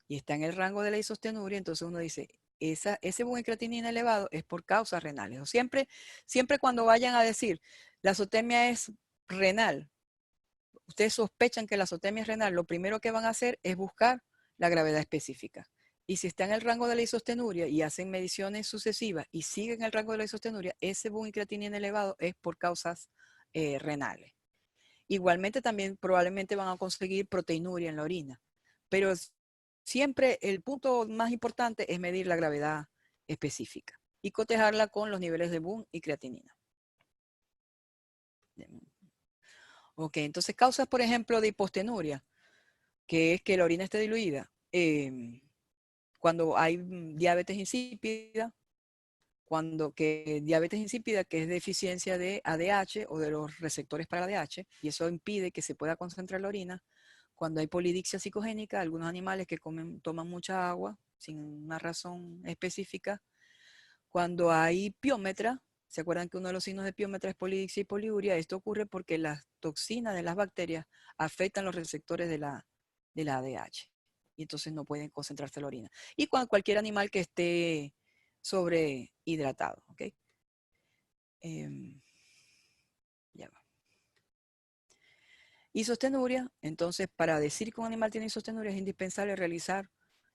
y está en el rango de la isostenuria, entonces uno dice, ese boom y creatinina elevado es por causas renales. O siempre cuando vayan a decir, la azotemia es renal, ustedes sospechan que la azotemia es renal, lo primero que van a hacer es buscar la gravedad específica. Y si está en el rango de la isostenuria y hacen mediciones sucesivas y siguen en el rango de la isostenuria, ese boom y creatinina elevado es por causas renales. Igualmente también probablemente van a conseguir proteinuria en la orina. Pero siempre el punto más importante es medir la gravedad específica y cotejarla con los niveles de boom y creatinina. Ok, entonces causas, por ejemplo, de hipostenuria, que es que la orina esté diluida. Cuando hay diabetes insípida, diabetes insípida, que es deficiencia de ADH o de los receptores para ADH, y eso impide que se pueda concentrar la orina. Cuando hay polidixia psicogénica, algunos animales que toman mucha agua sin una razón específica. Cuando hay piómetra, ¿se acuerdan que uno de los signos de piómetra es polidixia y poliuria? Esto ocurre porque las toxinas de las bacterias afectan los receptores de la ADH y entonces no pueden concentrarse la orina. Y cualquier animal que esté sobrehidratado, ¿ok? Ya va. Isostenuria, entonces para decir que un animal tiene isostenuria es indispensable realizar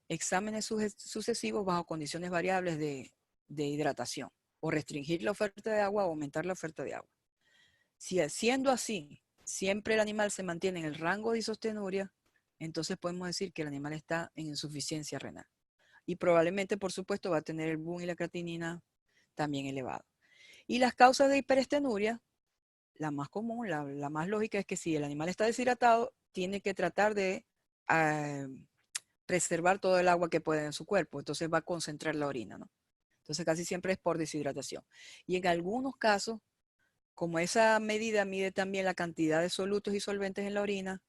exámenes sucesivos bajo condiciones variables de hidratación o restringir la oferta de agua o aumentar la oferta de agua. Si siendo así, siempre el animal se mantiene en el rango de isostenuria, entonces podemos decir que el animal está en insuficiencia renal. Y probablemente, por supuesto, va a tener el boom y la creatinina también elevado. Y las causas de hiperestenuria, la más común, la más lógica es que si el animal está deshidratado, tiene que tratar de preservar todo el agua que puede en su cuerpo, entonces va a concentrar la orina, ¿no? Entonces casi siempre es por deshidratación. Y en algunos casos, como esa medida mide también la cantidad de solutos y solventes en la orina,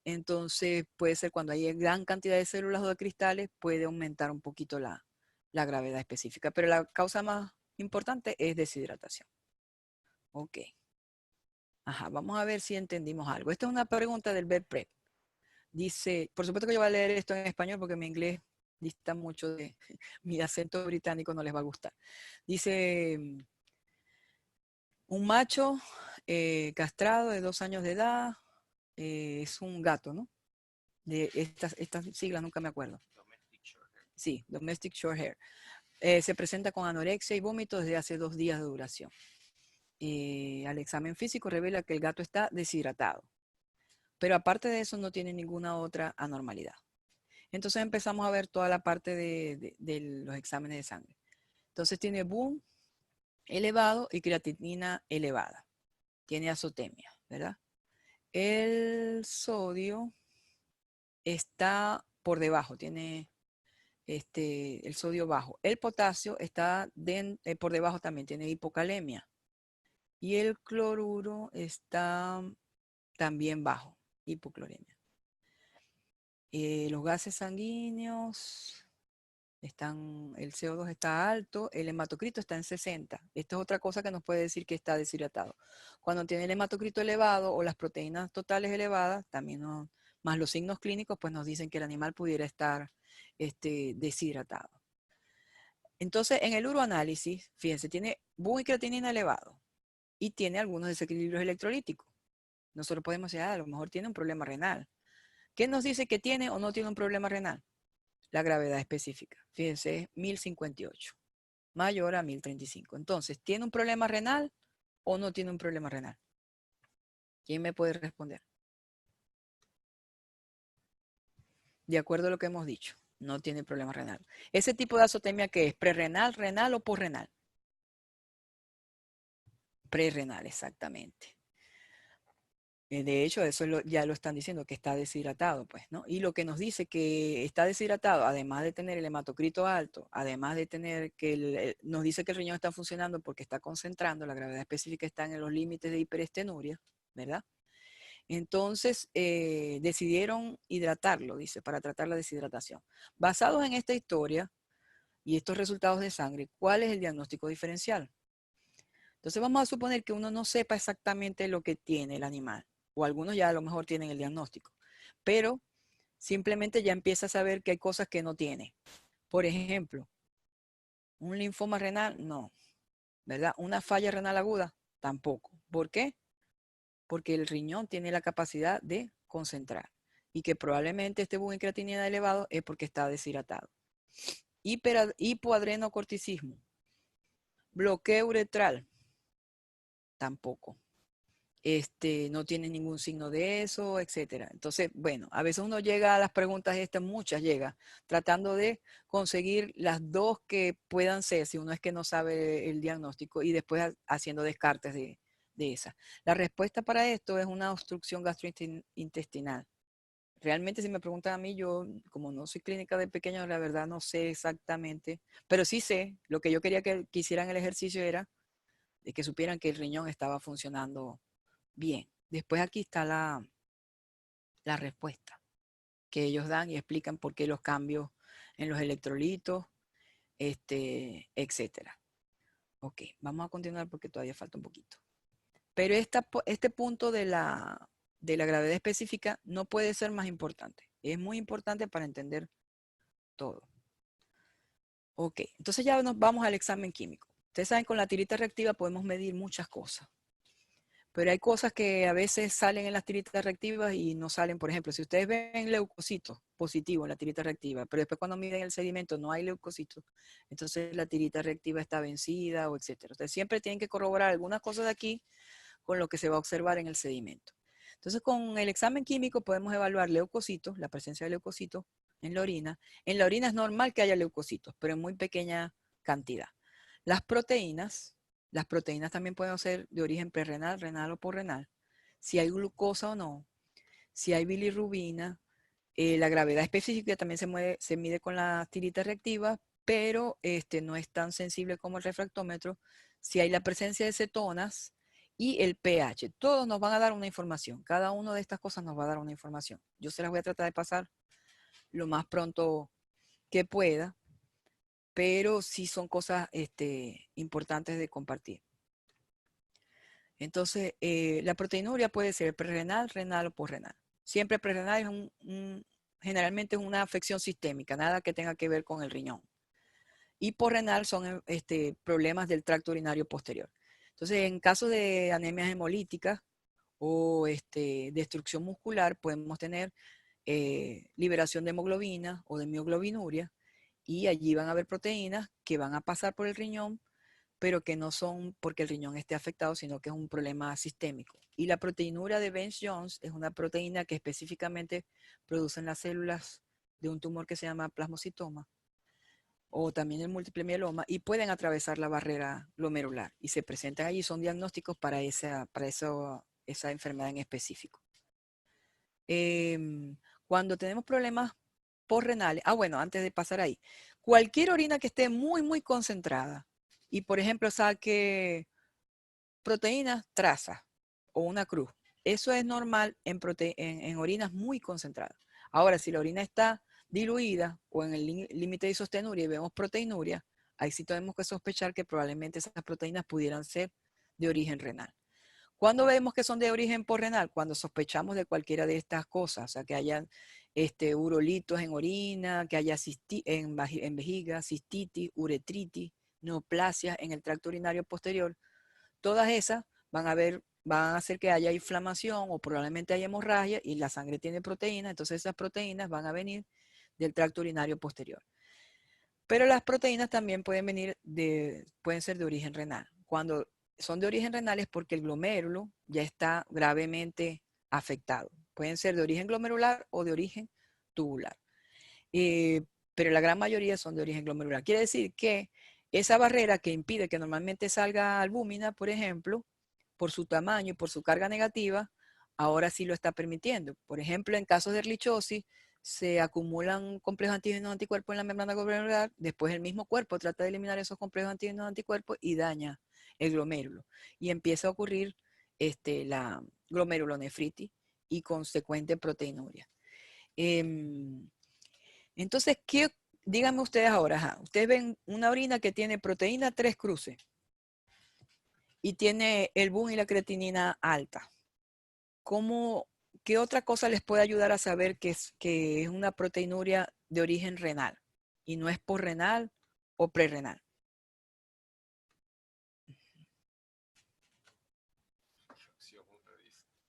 entonces puede ser cuando hay gran cantidad de células o de cristales, puede aumentar un poquito la gravedad específica. Pero la causa más importante es deshidratación. Ok. Ajá, vamos a ver si entendimos algo. Esta es una pregunta del BEPREP. Dice, por supuesto que yo voy a leer esto en español porque mi inglés dista mucho de mi acento británico, no les va a gustar. Dice, un macho castrado de 2 años de edad, es un gato, ¿no? De estas siglas nunca me acuerdo. Sí, Domestic Short Hair. Se presenta con anorexia y vómito desde hace 2 días de duración. Al examen físico revela que el gato está deshidratado. Pero aparte de eso no tiene ninguna otra anormalidad. Entonces empezamos a ver toda la parte de los exámenes de sangre. Entonces tiene boom elevado y creatinina elevada. Tiene azotemia, ¿verdad? El sodio está por debajo, tiene el sodio bajo. El potasio está por debajo también, tiene hipocalemia. Y el cloruro está también bajo, hipocloремia. Los gases sanguíneos El CO2 está alto, el hematocrito está en 60. Esta es otra cosa que nos puede decir que está deshidratado. Cuando tiene el hematocrito elevado o las proteínas totales elevadas, también más los signos clínicos, pues nos dicen que el animal pudiera estar deshidratado. Entonces, en el uroanálisis, fíjense, tiene bug y creatinina elevado y tiene algunos desequilibrios electrolíticos. Nosotros podemos decir, a lo mejor tiene un problema renal. ¿Qué nos dice que tiene o no tiene un problema renal? La gravedad específica. Fíjense, es 1058, mayor a 1035. Entonces, ¿tiene un problema renal o no tiene un problema renal? ¿Quién me puede responder? De acuerdo a lo que hemos dicho, no tiene problema renal. Ese tipo de azotemia, ¿qué es? ¿Prerrenal, renal o posrenal? Prerrenal, exactamente. De hecho, eso ya lo están diciendo, que está deshidratado, pues, ¿no? Y lo que nos dice que está deshidratado, además de tener el hematocrito alto, además de tener que nos dice que el riñón está funcionando porque está concentrando, la gravedad específica está en los límites de hiperestenuria, ¿verdad? Entonces, decidieron hidratarlo, dice, para tratar la deshidratación. Basados en esta historia y estos resultados de sangre, ¿cuál es el diagnóstico diferencial? Entonces vamos a suponer que uno no sepa exactamente lo que tiene el animal, o algunos ya a lo mejor tienen el diagnóstico, pero simplemente ya empieza a saber que hay cosas que no tiene. Por ejemplo, un linfoma renal, no, ¿verdad? Una falla renal aguda, tampoco. ¿Por qué? Porque el riñón tiene la capacidad de concentrar y que probablemente este bug en creatinina elevado es porque está deshidratado. Hipoadrenocorticismo, bloqueo uretral, tampoco. No tiene ningún signo de eso, etcétera. Entonces, bueno, a veces uno llega a las preguntas estas, muchas llega, tratando de conseguir las dos que puedan ser, si uno es que no sabe el diagnóstico, y después haciendo descartes de esas. La respuesta para esto es una obstrucción gastrointestinal. Realmente, si me preguntan a mí, yo, como no soy clínica de pequeño, la verdad no sé exactamente, pero sí sé, lo que yo quería que hicieran el ejercicio era de que supieran que el riñón estaba funcionando bien. Después aquí está la respuesta que ellos dan y explican por qué los cambios en los electrolitos, etcétera. Ok, vamos a continuar porque todavía falta un poquito. Pero este punto de la gravedad específica no puede ser más importante. Es muy importante para entender todo. Ok, entonces ya nos vamos al examen químico. Ustedes saben, con la tirita reactiva podemos medir muchas cosas. Pero hay cosas que a veces salen en las tiritas reactivas y no salen. Por ejemplo, si ustedes ven leucocitos positivos en la tirita reactiva, pero después cuando miden el sedimento no hay leucocitos, entonces la tirita reactiva está vencida o etcétera. Ustedes siempre tienen que corroborar algunas cosas de aquí con lo que se va a observar en el sedimento. Entonces, con el examen químico podemos evaluar leucocitos, la presencia de leucocitos en la orina. En la orina es normal que haya leucocitos, pero en muy pequeña cantidad. Las proteínas también pueden ser de origen prerrenal, renal o porrenal. Si hay glucosa o no, si hay bilirrubina, la gravedad específica también se mide con la tirita reactiva, pero no es tan sensible como el refractómetro. Si hay la presencia de cetonas y el pH, todos nos van a dar una información. Cada una de estas cosas nos va a dar una información. Yo se las voy a tratar de pasar lo más pronto que pueda, pero sí son cosas importantes de compartir. Entonces, la proteinuria puede ser prerrenal, renal o posrenal. Siempre prerrenal es generalmente es una afección sistémica, nada que tenga que ver con el riñón. Y posrenal son problemas del tracto urinario posterior. Entonces, en caso de anemias hemolíticas o destrucción muscular, podemos tener liberación de hemoglobina o de mioglobinuria, y allí van a haber proteínas que van a pasar por el riñón, pero que no son porque el riñón esté afectado, sino que es un problema sistémico. Y la proteinuria de Bence-Jones es una proteína que específicamente producen las células de un tumor que se llama plasmocitoma, o también el múltiple mieloma, y pueden atravesar la barrera glomerular y se presentan allí, son diagnósticos para esa enfermedad en específico. Cuando tenemos problemas posrenales, bueno, antes de pasar ahí, cualquier orina que esté muy, muy concentrada y, por ejemplo, saque proteínas, traza o una cruz, eso es normal en orinas muy concentradas. Ahora, si la orina está diluida o en el límite de isostenuria y vemos proteinuria, ahí sí tenemos que sospechar que probablemente esas proteínas pudieran ser de origen renal. ¿Cuándo vemos que son de origen porrenal? Cuando sospechamos de cualquiera de estas cosas, o sea, que hayan urolitos en orina, que haya en vejiga, cistitis, uretritis, neoplasia en el tracto urinario posterior. Todas esas van a hacer que haya inflamación o probablemente haya hemorragia y la sangre tiene proteínas, entonces esas proteínas van a venir del tracto urinario posterior. Pero las proteínas también pueden ser de origen renal. Cuando son de origen renal es porque el glomérulo ya está gravemente afectado. Pueden ser de origen glomerular o de origen tubular. Pero la gran mayoría son de origen glomerular. Quiere decir que esa barrera que impide que normalmente salga albúmina, por ejemplo, por su tamaño y por su carga negativa, ahora sí lo está permitiendo. Por ejemplo, en casos de erlichosis, se acumulan complejos antígenos anticuerpos en la membrana glomerular, después el mismo cuerpo trata de eliminar esos complejos antígenos anticuerpos y daña el glomérulo. Y empieza a ocurrir la glomerulonefritis y consecuente proteinuria. Entonces, díganme ustedes ahora, ustedes ven una orina que tiene proteína 3 cruces y tiene el BUN y la creatinina alta. ¿Qué otra cosa les puede ayudar a saber que es una proteinuria de origen renal y no es porrenal o prerrenal?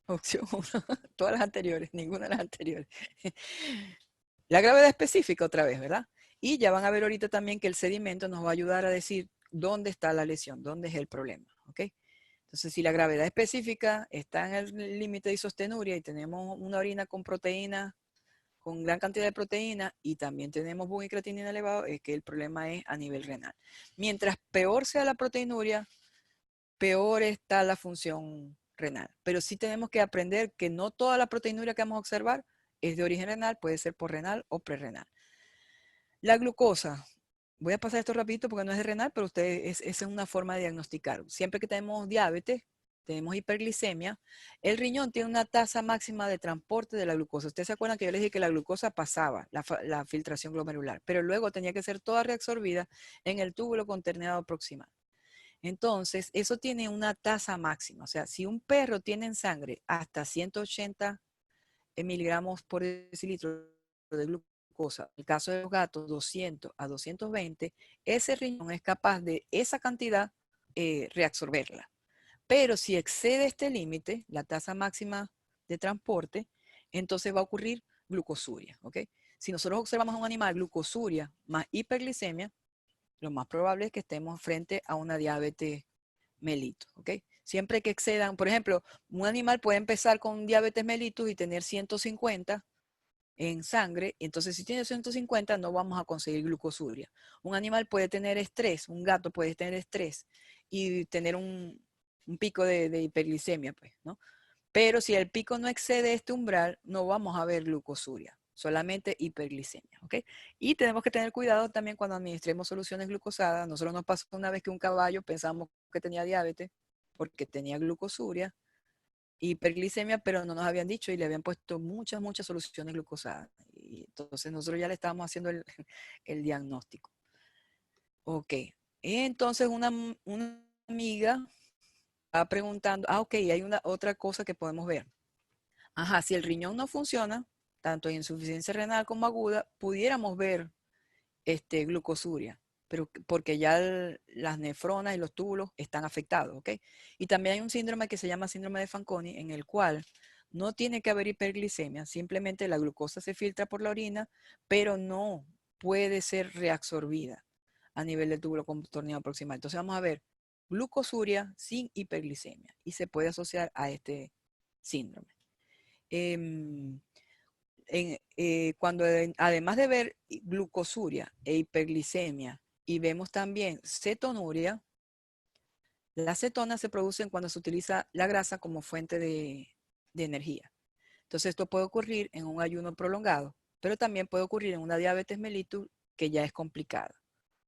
Opción 1, todas las anteriores, ninguna de las anteriores. La gravedad específica otra vez, ¿verdad? Y ya van a ver ahorita también que el sedimento nos va a ayudar a decir dónde está la lesión, dónde es el problema, ¿ok? Entonces, si la gravedad específica está en el límite de isostenuria y tenemos una orina con proteína, con gran cantidad de proteína y también tenemos BUN y creatinina elevado, es que el problema es a nivel renal. Mientras peor sea la proteinuria, peor está la función renal. Pero sí tenemos que aprender que no toda la proteinuria que vamos a observar es de origen renal, puede ser porrenal o prerrenal. La glucosa, voy a pasar esto rapidito porque no es de renal, pero esa es una forma de diagnosticar. Siempre que tenemos diabetes, tenemos hiperglicemia, el riñón tiene una tasa máxima de transporte de la glucosa. Ustedes se acuerdan que yo les dije que la glucosa pasaba la filtración glomerular, pero luego tenía que ser toda reabsorbida en el túbulo conterneado proximal. Entonces, eso tiene una tasa máxima. O sea, si un perro tiene en sangre hasta 180 miligramos por decilitro de glucosa, en el caso de los gatos 200 a 220, ese riñón es capaz de esa cantidad reabsorberla. Pero si excede este límite, la tasa máxima de transporte, entonces va a ocurrir glucosuria. ¿Ok? Si nosotros observamos a un animal glucosuria más hiperglicemia, lo más probable es que estemos frente a una diabetes mellitus, ¿ok? Siempre que excedan, por ejemplo, un animal puede empezar con diabetes mellitus y tener 150 en sangre, entonces si tiene 150 no vamos a conseguir glucosuria. Un animal puede tener estrés, un gato puede tener estrés y tener un pico de hiperglicemia, pues, ¿no? Pero si el pico no excede este umbral, no vamos a ver glucosuria, solamente hiperglicemia, ¿ok? Y tenemos que tener cuidado también cuando administremos soluciones glucosadas. Nosotros nos pasó una vez que un caballo pensamos que tenía diabetes porque tenía glucosuria, hiperglicemia, pero no nos habían dicho y le habían puesto muchas soluciones glucosadas. Y entonces nosotros ya le estábamos haciendo el diagnóstico. Ok, entonces una amiga estaba preguntando, ok, hay otra cosa que podemos ver. Ajá, si el riñón no funciona, tanto en insuficiencia renal como aguda, pudiéramos ver glucosuria, pero porque ya las nefronas y los túbulos están afectados, ¿ok? Y también hay un síndrome que se llama síndrome de Fanconi, en el cual no tiene que haber hiperglicemia, simplemente la glucosa se filtra por la orina, pero no puede ser reabsorbida a nivel del túbulo contorneado proximal. Entonces vamos a ver glucosuria sin hiperglicemia y se puede asociar a este síndrome. Em, además de ver glucosuria e hiperglicemia y vemos también cetonuria, las cetonas se producen cuando se utiliza la grasa como fuente de energía. Entonces esto puede ocurrir en un ayuno prolongado, pero también puede ocurrir en una diabetes mellitus que ya es complicada.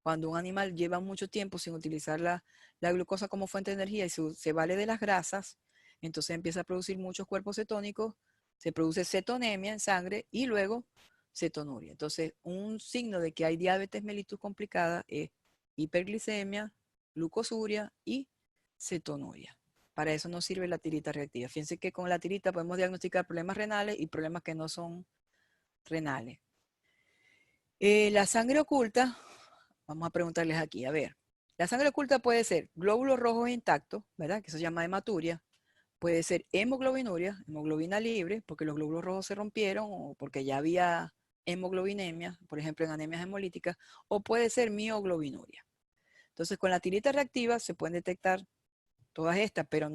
Cuando un animal lleva mucho tiempo sin utilizar la glucosa como fuente de energía y se vale de las grasas, entonces empieza a producir muchos cuerpos cetónicos, se produce cetonemia en sangre y luego cetonuria. Entonces, un signo de que hay diabetes mellitus complicada es hiperglicemia, glucosuria y cetonuria. Para eso nos sirve la tirita reactiva. Fíjense que con la tirita podemos diagnosticar problemas renales y problemas que no son renales. La sangre oculta, vamos a preguntarles aquí, a ver. La sangre oculta puede ser glóbulos rojos intactos, ¿verdad? Que se llama hematuria. Puede ser hemoglobinuria, hemoglobina libre, porque los glóbulos rojos se rompieron o porque ya había hemoglobinemia, por ejemplo en anemias hemolíticas, o puede ser mioglobinuria. Entonces, con la tirita reactiva se pueden detectar todas estas, pero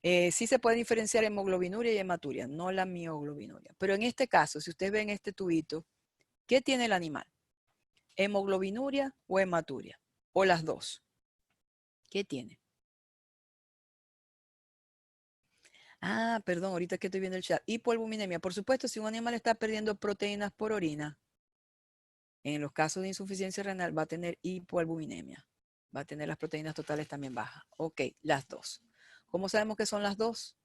sí se puede diferenciar hemoglobinuria y hematuria, no la mioglobinuria. Pero en este caso, si ustedes ven este tubito, ¿qué tiene el animal? ¿Hemoglobinuria o hematuria? O las dos. ¿Qué tiene? Ah, perdón, ahorita que estoy viendo el chat. Hipoalbuminemia. Por supuesto, si un animal está perdiendo proteínas por orina, en los casos de insuficiencia renal va a tener hipoalbuminemia. Va a tener las proteínas totales también bajas. Ok, las dos. ¿Cómo sabemos que son las dos?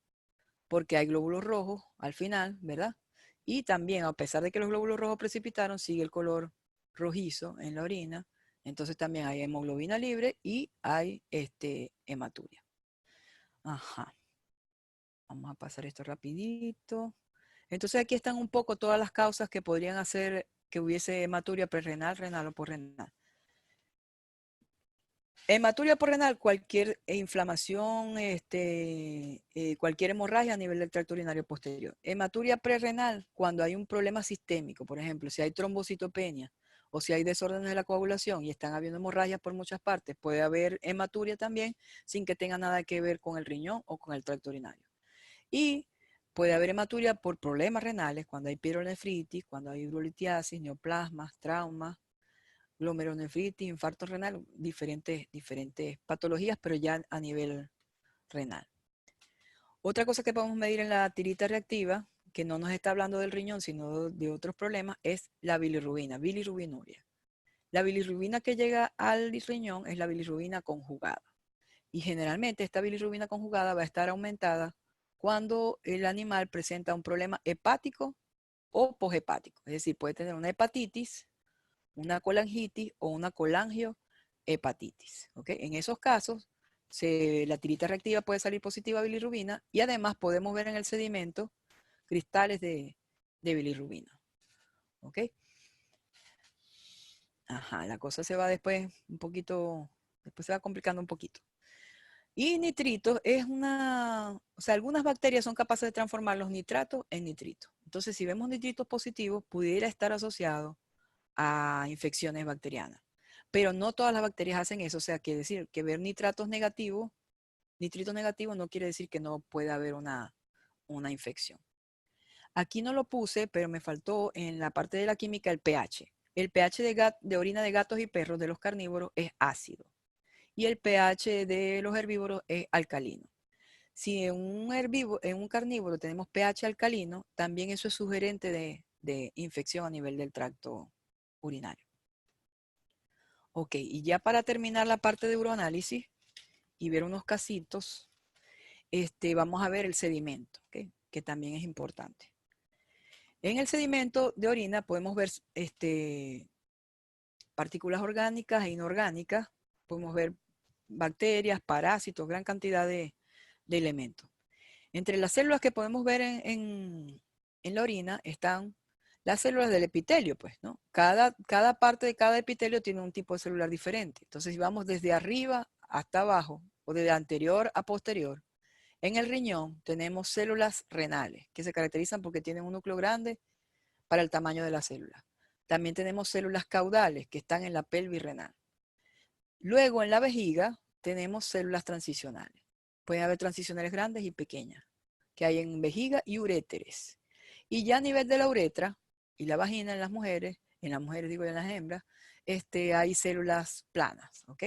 Porque hay glóbulos rojos al final, ¿verdad? Y también, a pesar de que los glóbulos rojos precipitaron, sigue el color rojizo en la orina. Entonces también hay hemoglobina libre y hay hematuria. Ajá. Vamos a pasar esto rapidito. Entonces aquí están un poco todas las causas que podrían hacer que hubiese hematuria prerrenal, renal o porrenal. Hematuria porrenal, cualquier inflamación, cualquier hemorragia a nivel del tracto urinario posterior. Hematuria prerrenal, cuando hay un problema sistémico, por ejemplo, si hay trombocitopenia o si hay desórdenes de la coagulación y están habiendo hemorragias por muchas partes, puede haber hematuria también sin que tenga nada que ver con el riñón o con el tracto urinario. Y puede haber hematuria por problemas renales, cuando hay pielonefritis, cuando hay urolitiasis, neoplasmas, traumas, glomerulonefritis, infarto renal, diferentes patologías, pero ya a nivel renal. Otra cosa que podemos medir en la tirita reactiva, que no nos está hablando del riñón, sino de otros problemas, es la bilirrubina, bilirrubinuria. La bilirrubina que llega al riñón es la bilirrubina conjugada. Y generalmente esta bilirrubina conjugada va a estar aumentada cuando el animal presenta un problema hepático o poshepático. Es decir, puede tener una hepatitis, una colangitis o una colangiohepatitis. ¿Okay? En esos casos, la tirita reactiva puede salir positiva a bilirrubina y además podemos ver en el sedimento cristales de bilirrubina. ¿Ok? Ajá, la cosa se va después un poquito, después se va complicando un poquito. Y nitritos es o sea, algunas bacterias son capaces de transformar los nitratos en nitritos. Entonces, si vemos nitritos positivos, pudiera estar asociado a infecciones bacterianas. Pero no todas las bacterias hacen eso, o sea, quiere decir que ver nitritos negativos no quiere decir que no pueda haber una infección. Aquí no lo puse, pero me faltó en la parte de la química el pH. El pH de orina de gatos y perros de los carnívoros es ácido y el pH de los herbívoros es alcalino. Si en un carnívoro tenemos pH alcalino, también eso es sugerente de infección a nivel del tracto urinario. Ok, y ya para terminar la parte de uroanálisis y ver unos casitos, vamos a ver el sedimento, ¿okay? Que también es importante. En el sedimento de orina podemos ver partículas orgánicas e inorgánicas, podemos ver bacterias, parásitos, gran cantidad de elementos. Entre las células que podemos ver en la orina están las células del epitelio, pues, ¿no? Cada parte de cada epitelio tiene un tipo de celular diferente. Entonces, si vamos desde arriba hasta abajo, o desde anterior a posterior, en el riñón tenemos células renales, que se caracterizan porque tienen un núcleo grande para el tamaño de la célula. También tenemos células caudales, que están en la pelvis renal. Luego, en la vejiga, tenemos células transicionales. Pueden haber transicionales grandes y pequeñas, que hay en vejiga y uréteres. Y ya a nivel de la uretra y la vagina en las mujeres digo, y en las hembras, hay células planas, ¿ok?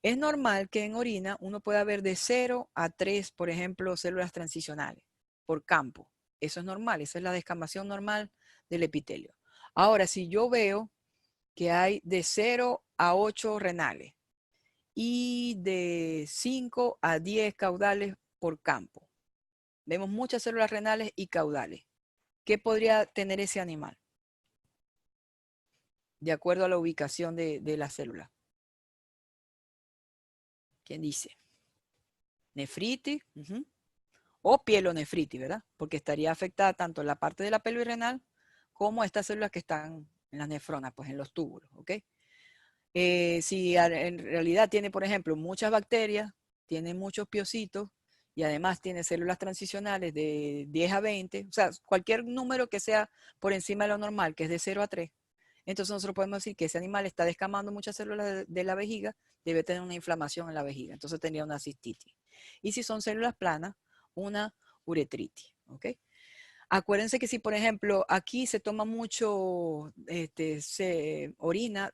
Es normal que en orina uno pueda ver de 0 a 3, por ejemplo, células transicionales por campo. Eso es normal, esa es la descamación normal del epitelio. Ahora, si yo veo que hay de 0 a 8 renales y de 5 a 10 caudales por campo, vemos muchas células renales y caudales. ¿qué podría tener ese animal? De acuerdo a la ubicación de la célula. ¿Quién dice? Nefritis, o pielonefritis, ¿verdad? Porque estaría afectada tanto la parte de la pelvis renal como estas células que están en las nefronas, pues en los túbulos, ¿ok? Si en realidad tiene, por ejemplo, muchas bacterias, tiene muchos piocitos y además tiene células transicionales de 10 a 20, o sea, cualquier número que sea por encima de lo normal, que es de 0 a 3, entonces nosotros podemos decir que ese animal está descamando muchas células de la vejiga, debe tener una inflamación en la vejiga, entonces tendría una cistitis. Y si son células planas, una uretritis, ¿ok? Acuérdense que si, por ejemplo, aquí se toma mucho, se orina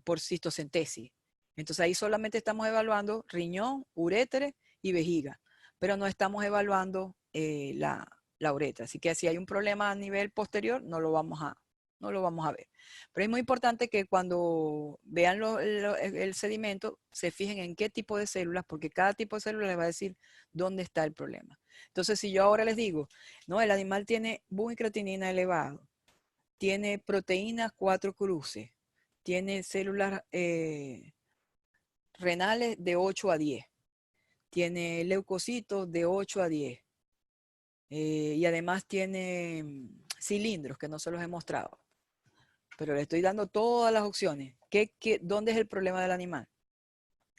por cistocentesis. Entonces ahí solamente estamos evaluando riñón, uretre y vejiga, pero no estamos evaluando la uretra. Así que si hay un problema a nivel posterior, no lo vamos a ver. Pero es muy importante que cuando vean el sedimento, se fijen en qué tipo de células, porque cada tipo de célula les va a decir dónde está el problema. Entonces, si yo ahora les digo, no, el animal tiene bumicreatinina elevado, tiene proteínas 4 cruces, tiene células renales de 8 a 10, tiene leucocitos de 8 a 10, y además tiene cilindros que no se los he mostrado. Pero le estoy dando todas las opciones. ¿Dónde es el problema del animal?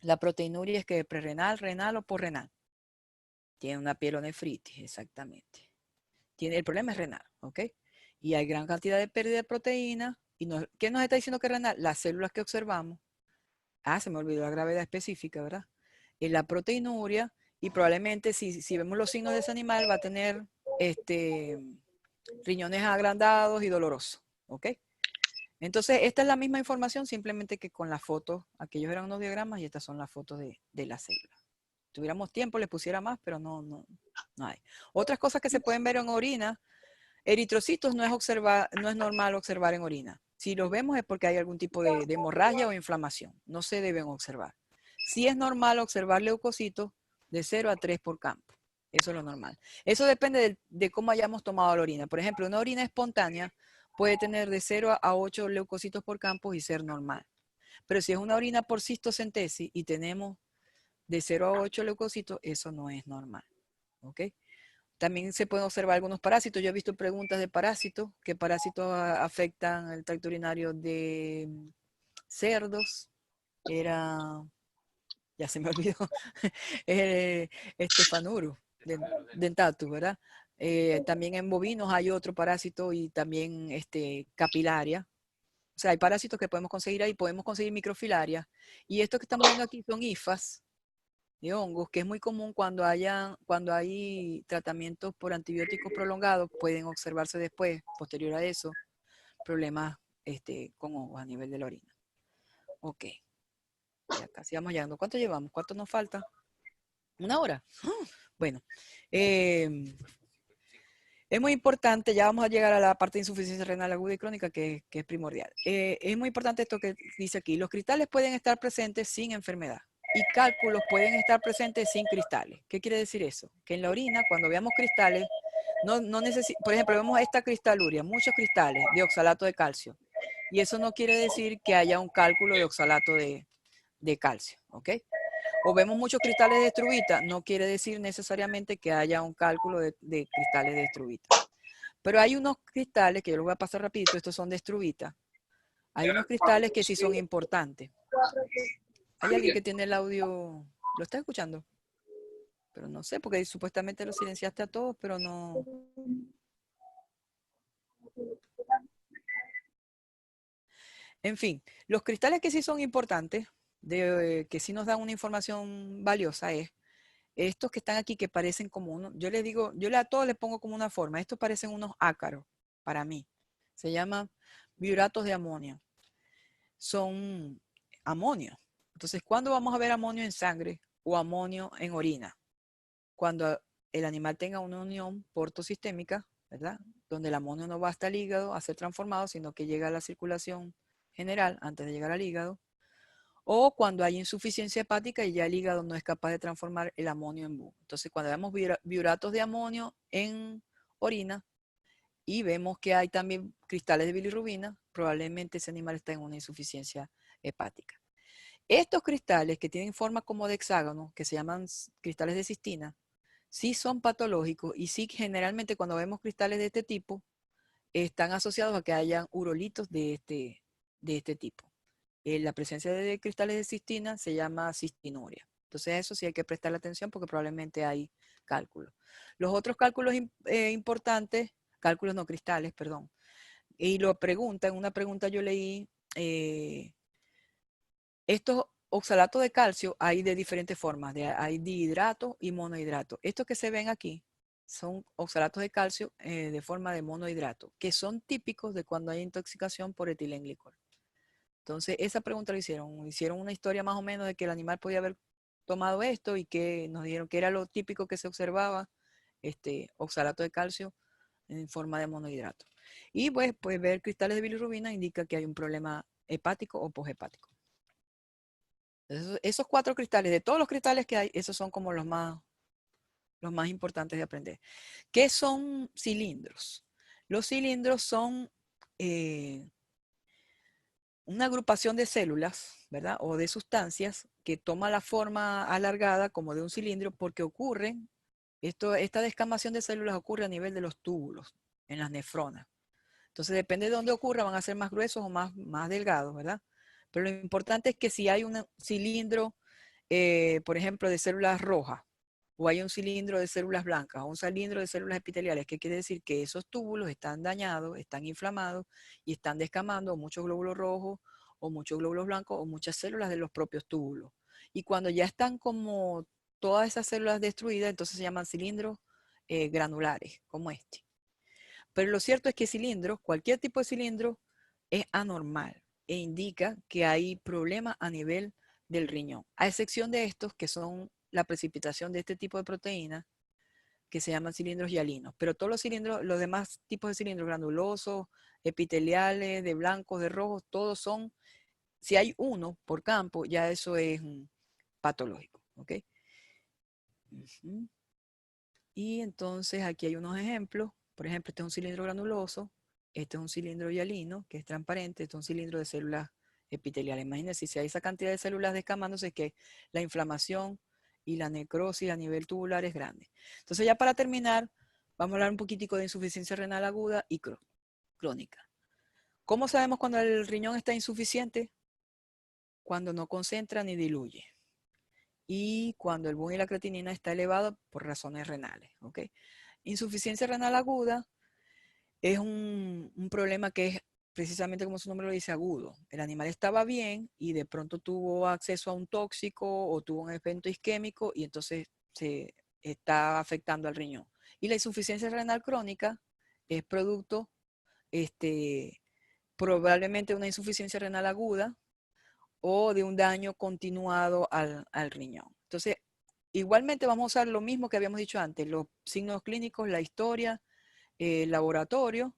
La proteinuria es que prerrenal, renal o porrenal. Tiene una pielonefritis, exactamente. El problema es renal, ¿ok? Y hay gran cantidad de pérdida de proteína. ¿Qué nos está diciendo que es renal? Las células que observamos. Se me olvidó la gravedad específica, ¿verdad? Es la proteinuria y probablemente si vemos los signos de ese animal va a tener riñones agrandados y dolorosos, ¿ok? Entonces, esta es la misma información, simplemente que con las fotos, aquellos eran unos diagramas y estas son las fotos de la célula. Si tuviéramos tiempo, les pusiera más, pero no hay. Otras cosas que se pueden ver en orina, eritrocitos no es normal observar en orina. Si los vemos es porque hay algún tipo de hemorragia o inflamación. No se deben observar. Sí es normal observar leucocitos de 0 a 3 por campo. Eso es lo normal. Eso depende de cómo hayamos tomado la orina. Por ejemplo, una orina espontánea puede tener de 0 a 8 leucocitos por campo y ser normal. Pero si es una orina por cistocentesis y tenemos de 0 a 8 leucocitos, eso no es normal. ¿Ok? También se pueden observar algunos parásitos. Yo he visto preguntas de parásitos. ¿Qué parásitos afectan el tracto urinario de cerdos? Ya se me olvidó, Estefanuro dentatus, ¿verdad? También en bovinos hay otro parásito y también capilaria. O sea, hay parásitos que podemos conseguir ahí, podemos conseguir microfilaria. Y esto que estamos viendo aquí son hifas de hongos, que es muy común cuando hay tratamientos por antibióticos prolongados, pueden observarse después, posterior a eso, problemas con hongos a nivel de la orina. Ok, ya casi vamos llegando. ¿Cuánto llevamos? ¿Cuánto nos falta? ¿Una hora? Bueno, es muy importante, ya vamos a llegar a la parte de insuficiencia renal aguda y crónica que es primordial. Es muy importante esto que dice aquí, los cristales pueden estar presentes sin enfermedad y cálculos pueden estar presentes sin cristales. ¿Qué quiere decir eso? Que en la orina, cuando veamos cristales, por ejemplo, vemos esta cristaluria, muchos cristales de oxalato de calcio, y eso no quiere decir que haya un cálculo de oxalato de calcio, ¿ok? O vemos muchos cristales de estruvita, no quiere decir necesariamente que haya un cálculo de cristales de estruvita. Pero hay unos cristales, que yo los voy a pasar rapidito, estos son de estruvita. Hay unos cristales que sí son importantes. Hay alguien que tiene el audio, ¿lo está escuchando? Pero no sé, porque supuestamente lo silenciaste a todos, pero no. En fin, los cristales que sí son importantes, que sí nos dan una información valiosa, es estos que están aquí que parecen como uno, yo les digo, a todos les pongo como una forma, estos parecen unos ácaros para mí. Se llaman biuratos de amonio. Son amonio. Entonces, ¿cuándo vamos a ver amonio en sangre o amonio en orina? Cuando el animal tenga una unión portosistémica, ¿verdad? Donde el amonio no va hasta el hígado a ser transformado, sino que llega a la circulación general antes de llegar al hígado, o cuando hay insuficiencia hepática y ya el hígado no es capaz de transformar el amonio en bue. Entonces, cuando vemos biuratos de amonio en orina, y vemos que hay también cristales de bilirrubina, probablemente ese animal está en una insuficiencia hepática. Estos cristales que tienen forma como de hexágono, que se llaman cristales de cistina, sí son patológicos y sí generalmente cuando vemos cristales de este tipo, están asociados a que hayan urolitos de este tipo. La presencia de cristales de cistina se llama cistinuria. Entonces eso sí hay que prestarle atención porque probablemente hay cálculos. Los otros cálculos importantes, cálculos no cristales, perdón, y lo preguntan, en una pregunta yo leí, estos oxalatos de calcio hay de diferentes formas, hay dihidrato y monohidrato. Estos que se ven aquí son oxalatos de calcio de forma de monohidrato, que son típicos de cuando hay intoxicación por etilenglicol. Entonces, esa pregunta lo hicieron una historia más o menos de que el animal podía haber tomado esto y que nos dijeron que era lo típico que se observaba, oxalato de calcio en forma de monohidrato. Y pues ver cristales de bilirrubina indica que hay un problema hepático o poshepático. Esos 4 cristales, de todos los cristales que hay, esos son como los más importantes de aprender. ¿Qué son cilindros? Los cilindros son una agrupación de células, ¿verdad? O de sustancias que toma la forma alargada como de un cilindro porque esta descamación de células ocurre a nivel de los túbulos, en las nefronas. Entonces depende de dónde ocurra, van a ser más gruesos o más delgados, ¿verdad? Pero lo importante es que si hay un cilindro, por ejemplo, de células rojas, o hay un cilindro de células blancas, o un cilindro de células epiteliales, ¿qué quiere decir? Que esos túbulos están dañados, están inflamados y están descamando muchos glóbulos rojos, o muchos glóbulos blancos, o muchas células de los propios túbulos. Y cuando ya están como todas esas células destruidas, entonces se llaman cilindros granulares, como este. Pero lo cierto es que cilindros, cualquier tipo de cilindro, es anormal e indica que hay problemas a nivel del riñón, a excepción de estos que son la precipitación de este tipo de proteínas que se llaman cilindros hialinos. Pero todos los cilindros, los demás tipos de cilindros granulosos, epiteliales, de blancos, de rojos, todos son, si hay uno por campo, ya eso es patológico. ¿Ok? Y entonces aquí hay unos ejemplos. Por ejemplo, este es un cilindro granuloso, este es un cilindro hialino, que es transparente, este es un cilindro de células epiteliales. Imagínense, si hay esa cantidad de células descamándose, que la inflamación y la necrosis a nivel tubular es grande. Entonces ya para terminar, vamos a hablar un poquitico de insuficiencia renal aguda y crónica. ¿Cómo sabemos cuando el riñón está insuficiente? Cuando no concentra ni diluye. Y cuando el BUN y la creatinina está elevado por razones renales. ¿Ok? Insuficiencia renal aguda es un problema que es precisamente como su nombre lo dice, agudo. El animal estaba bien y de pronto tuvo acceso a un tóxico o tuvo un evento isquémico y entonces se está afectando al riñón. Y la insuficiencia renal crónica es producto probablemente de una insuficiencia renal aguda o de un daño continuado al riñón. Entonces, igualmente vamos a usar lo mismo que habíamos dicho antes, los signos clínicos, la historia, el laboratorio,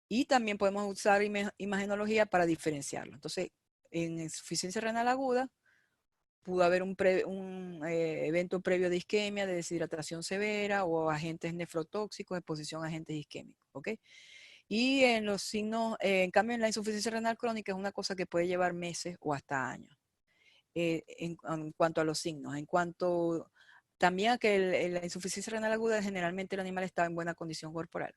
y también podemos usar imagenología para diferenciarlo. Entonces, en insuficiencia renal aguda, pudo haber un evento previo de isquemia, de deshidratación severa o agentes nefrotóxicos, exposición a agentes isquémicos. ¿Ok? Y en los signos, en cambio, en la insuficiencia renal crónica es una cosa que puede llevar meses o hasta años. En cuanto a los signos, en cuanto también a que la insuficiencia renal aguda, generalmente el animal está en buena condición corporal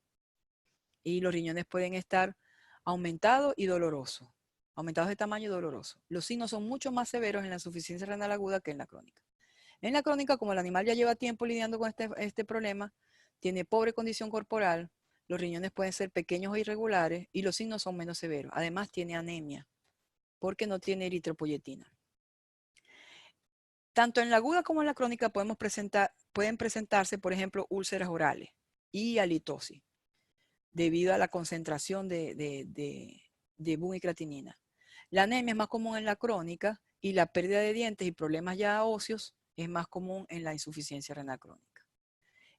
y los riñones pueden estar aumentados y dolorosos, aumentados de tamaño y dolorosos. Los signos son mucho más severos en la insuficiencia renal aguda que en la crónica. En la crónica, como el animal ya lleva tiempo lidiando con este problema, tiene pobre condición corporal, los riñones pueden ser pequeños o irregulares y los signos son menos severos. Además tiene anemia porque no tiene eritropoyetina. Tanto en la aguda como en la crónica pueden presentarse, por ejemplo, úlceras orales y halitosis debido a la concentración de BUN y creatinina. La anemia es más común en la crónica y la pérdida de dientes y problemas ya óseos es más común en la insuficiencia renal crónica.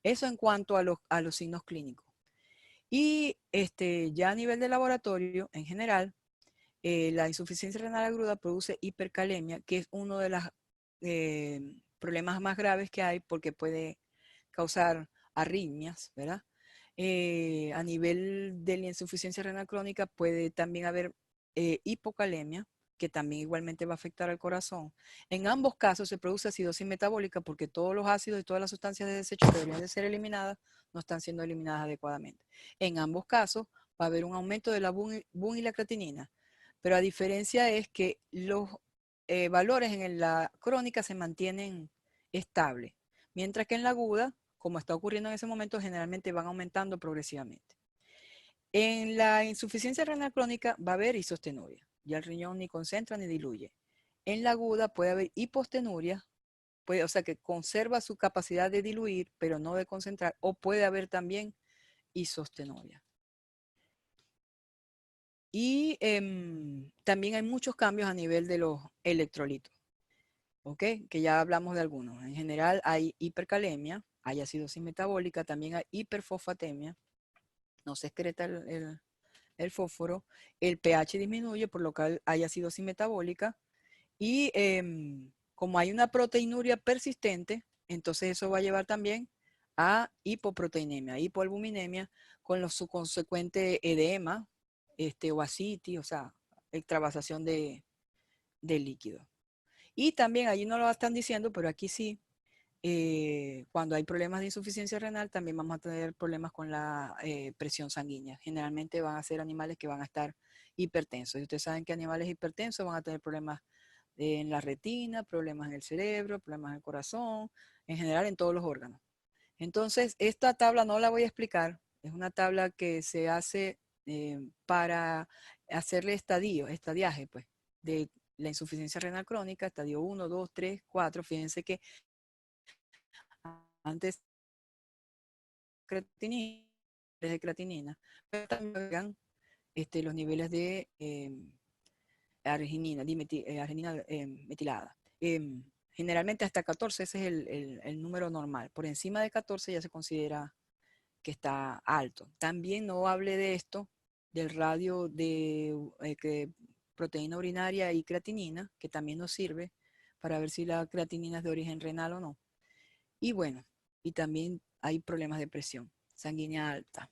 Eso en cuanto a los signos clínicos. Y ya a nivel de laboratorio, en general, la insuficiencia renal aguda produce hipercalemia, que es uno de los problemas más graves que hay porque puede causar arritmias, ¿verdad? A nivel de la insuficiencia renal crónica puede también haber hipocalemia, que también igualmente va a afectar al corazón. En ambos casos se produce acidosis metabólica porque todos los ácidos y todas las sustancias de desecho que deberían de ser eliminadas no están siendo eliminadas adecuadamente. En ambos casos va a haber un aumento de la BUN y la creatinina, pero a diferencia es que los valores en la crónica se mantienen estables, mientras que en la aguda, como está ocurriendo en ese momento, generalmente van aumentando progresivamente. En la insuficiencia renal crónica va a haber isostenuria. Ya el riñón ni concentra ni diluye. En la aguda puede haber hipostenuria, o sea que conserva su capacidad de diluir, pero no de concentrar, o puede haber también isostenuria. Y también hay muchos cambios a nivel de los electrolitos, ¿ok? Que ya hablamos de algunos. En general hay hipercalemia, hay acidosis metabólica, también hay hiperfosfatemia, no se excreta el fósforo, el pH disminuye, por lo que hay acidosis metabólica, y como hay una proteinuria persistente, entonces eso va a llevar también a hipoproteinemia, hipoalbuminemia, con su consecuente edema, o ascitis, o sea, extravasación de líquido. Y también, allí no lo están diciendo, pero aquí sí, cuando hay problemas de insuficiencia renal, también vamos a tener problemas con la presión sanguínea. Generalmente van a ser animales que van a estar hipertensos. Y ustedes saben que animales hipertensos van a tener problemas en la retina, problemas en el cerebro, problemas en el corazón, en general en todos los órganos. Entonces, esta tabla no la voy a explicar. Es una tabla que se hace para hacerle estadiaje, pues, de la insuficiencia renal crónica, estadio 1, 2, 3, 4. Fíjense que antes creatinina, de creatinina, pero también los niveles de arginina, arginina metilada. Generalmente hasta 14, ese es el número normal. Por encima de 14 ya se considera que está alto. También no hable de esto, del radio de proteína urinaria y creatinina, que también nos sirve para ver si la creatinina es de origen renal o no. Y bueno, y también hay problemas de presión sanguínea alta.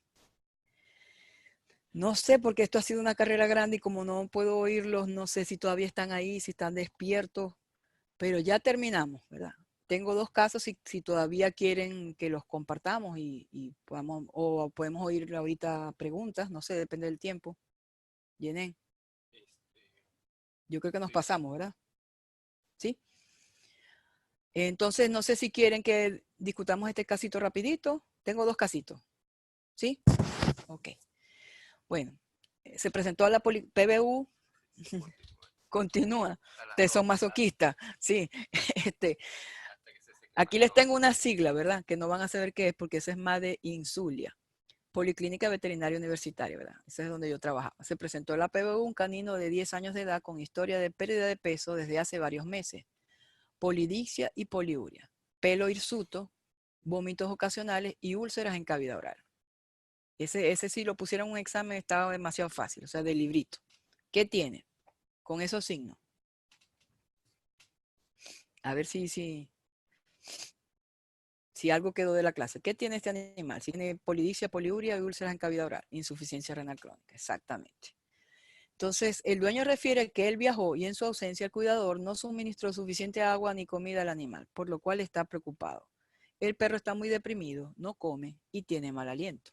No sé, porque esto ha sido una carrera grande y como no puedo oírlos, no sé si todavía están ahí, si están despiertos, pero ya terminamos, ¿verdad? Tengo dos casos si todavía quieren que los compartamos y podamos, o podemos oír ahorita preguntas, no sé, depende del tiempo. Llenen. Yo creo que nos pasamos, ¿verdad? ¿Sí? Entonces, no sé si quieren que discutamos este casito rapidito. Tengo dos casitos. ¿Sí? Ok. Bueno, se presentó a la PBU. Continúa. Ustedes son masoquistas. Sí. Aquí les tengo una sigla, ¿verdad? Que no van a saber qué es porque eso es más de Insulia. Policlínica Veterinaria Universitaria, ¿verdad? Ese es donde yo trabajaba. Se presentó la PBU un canino de 10 años de edad con historia de pérdida de peso desde hace varios meses. Polidictia y poliuria. Pelo hirsuto, vómitos ocasionales y úlceras en cavidad oral. Ese si lo pusieron en un examen estaba demasiado fácil, o sea, de librito. ¿Qué tiene? Con esos signos. A ver si algo quedó de la clase. ¿Qué tiene este animal? Si tiene polidictia, poliuria y úlceras en cavidad oral. Insuficiencia renal crónica, exactamente. Entonces, el dueño refiere que él viajó y en su ausencia el cuidador no suministró suficiente agua ni comida al animal, por lo cual está preocupado. El perro está muy deprimido, no come y tiene mal aliento.